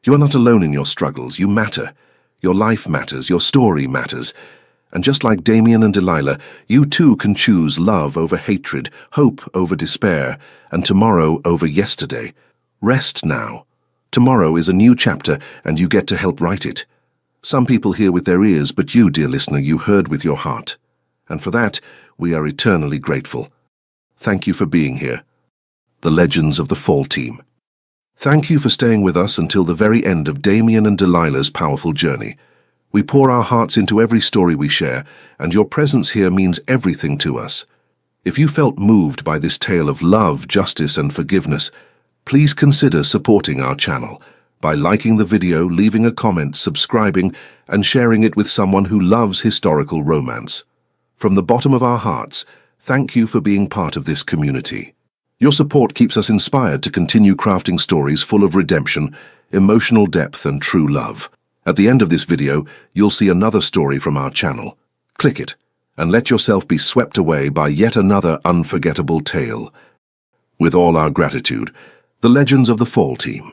You are not alone in your struggles. You matter. Your life matters. Your story matters. And just like Damien and Delilah, you too can choose love over hatred, hope over despair, and tomorrow over yesterday. Rest now. Tomorrow is a new chapter, and you get to help write it. Some people hear with their ears, but you, dear listener, you heard with your heart. And for that, we are eternally grateful. Thank you for being here. The Legends of the Fall Team. Thank you for staying with us until the very end of Damien and Delilah's powerful journey. We pour our hearts into every story we share, and your presence here means everything to us. If you felt moved by this tale of love, justice, and forgiveness, please consider supporting our channel by liking the video, leaving a comment, subscribing, and sharing it with someone who loves historical romance. From the bottom of our hearts, thank you for being part of this community. Your support keeps us inspired to continue crafting stories full of redemption, emotional depth, and true love. At the end of this video, you'll see another story from our channel. Click it, and let yourself be swept away by yet another unforgettable tale. With all our gratitude, the Legends of the Fall team.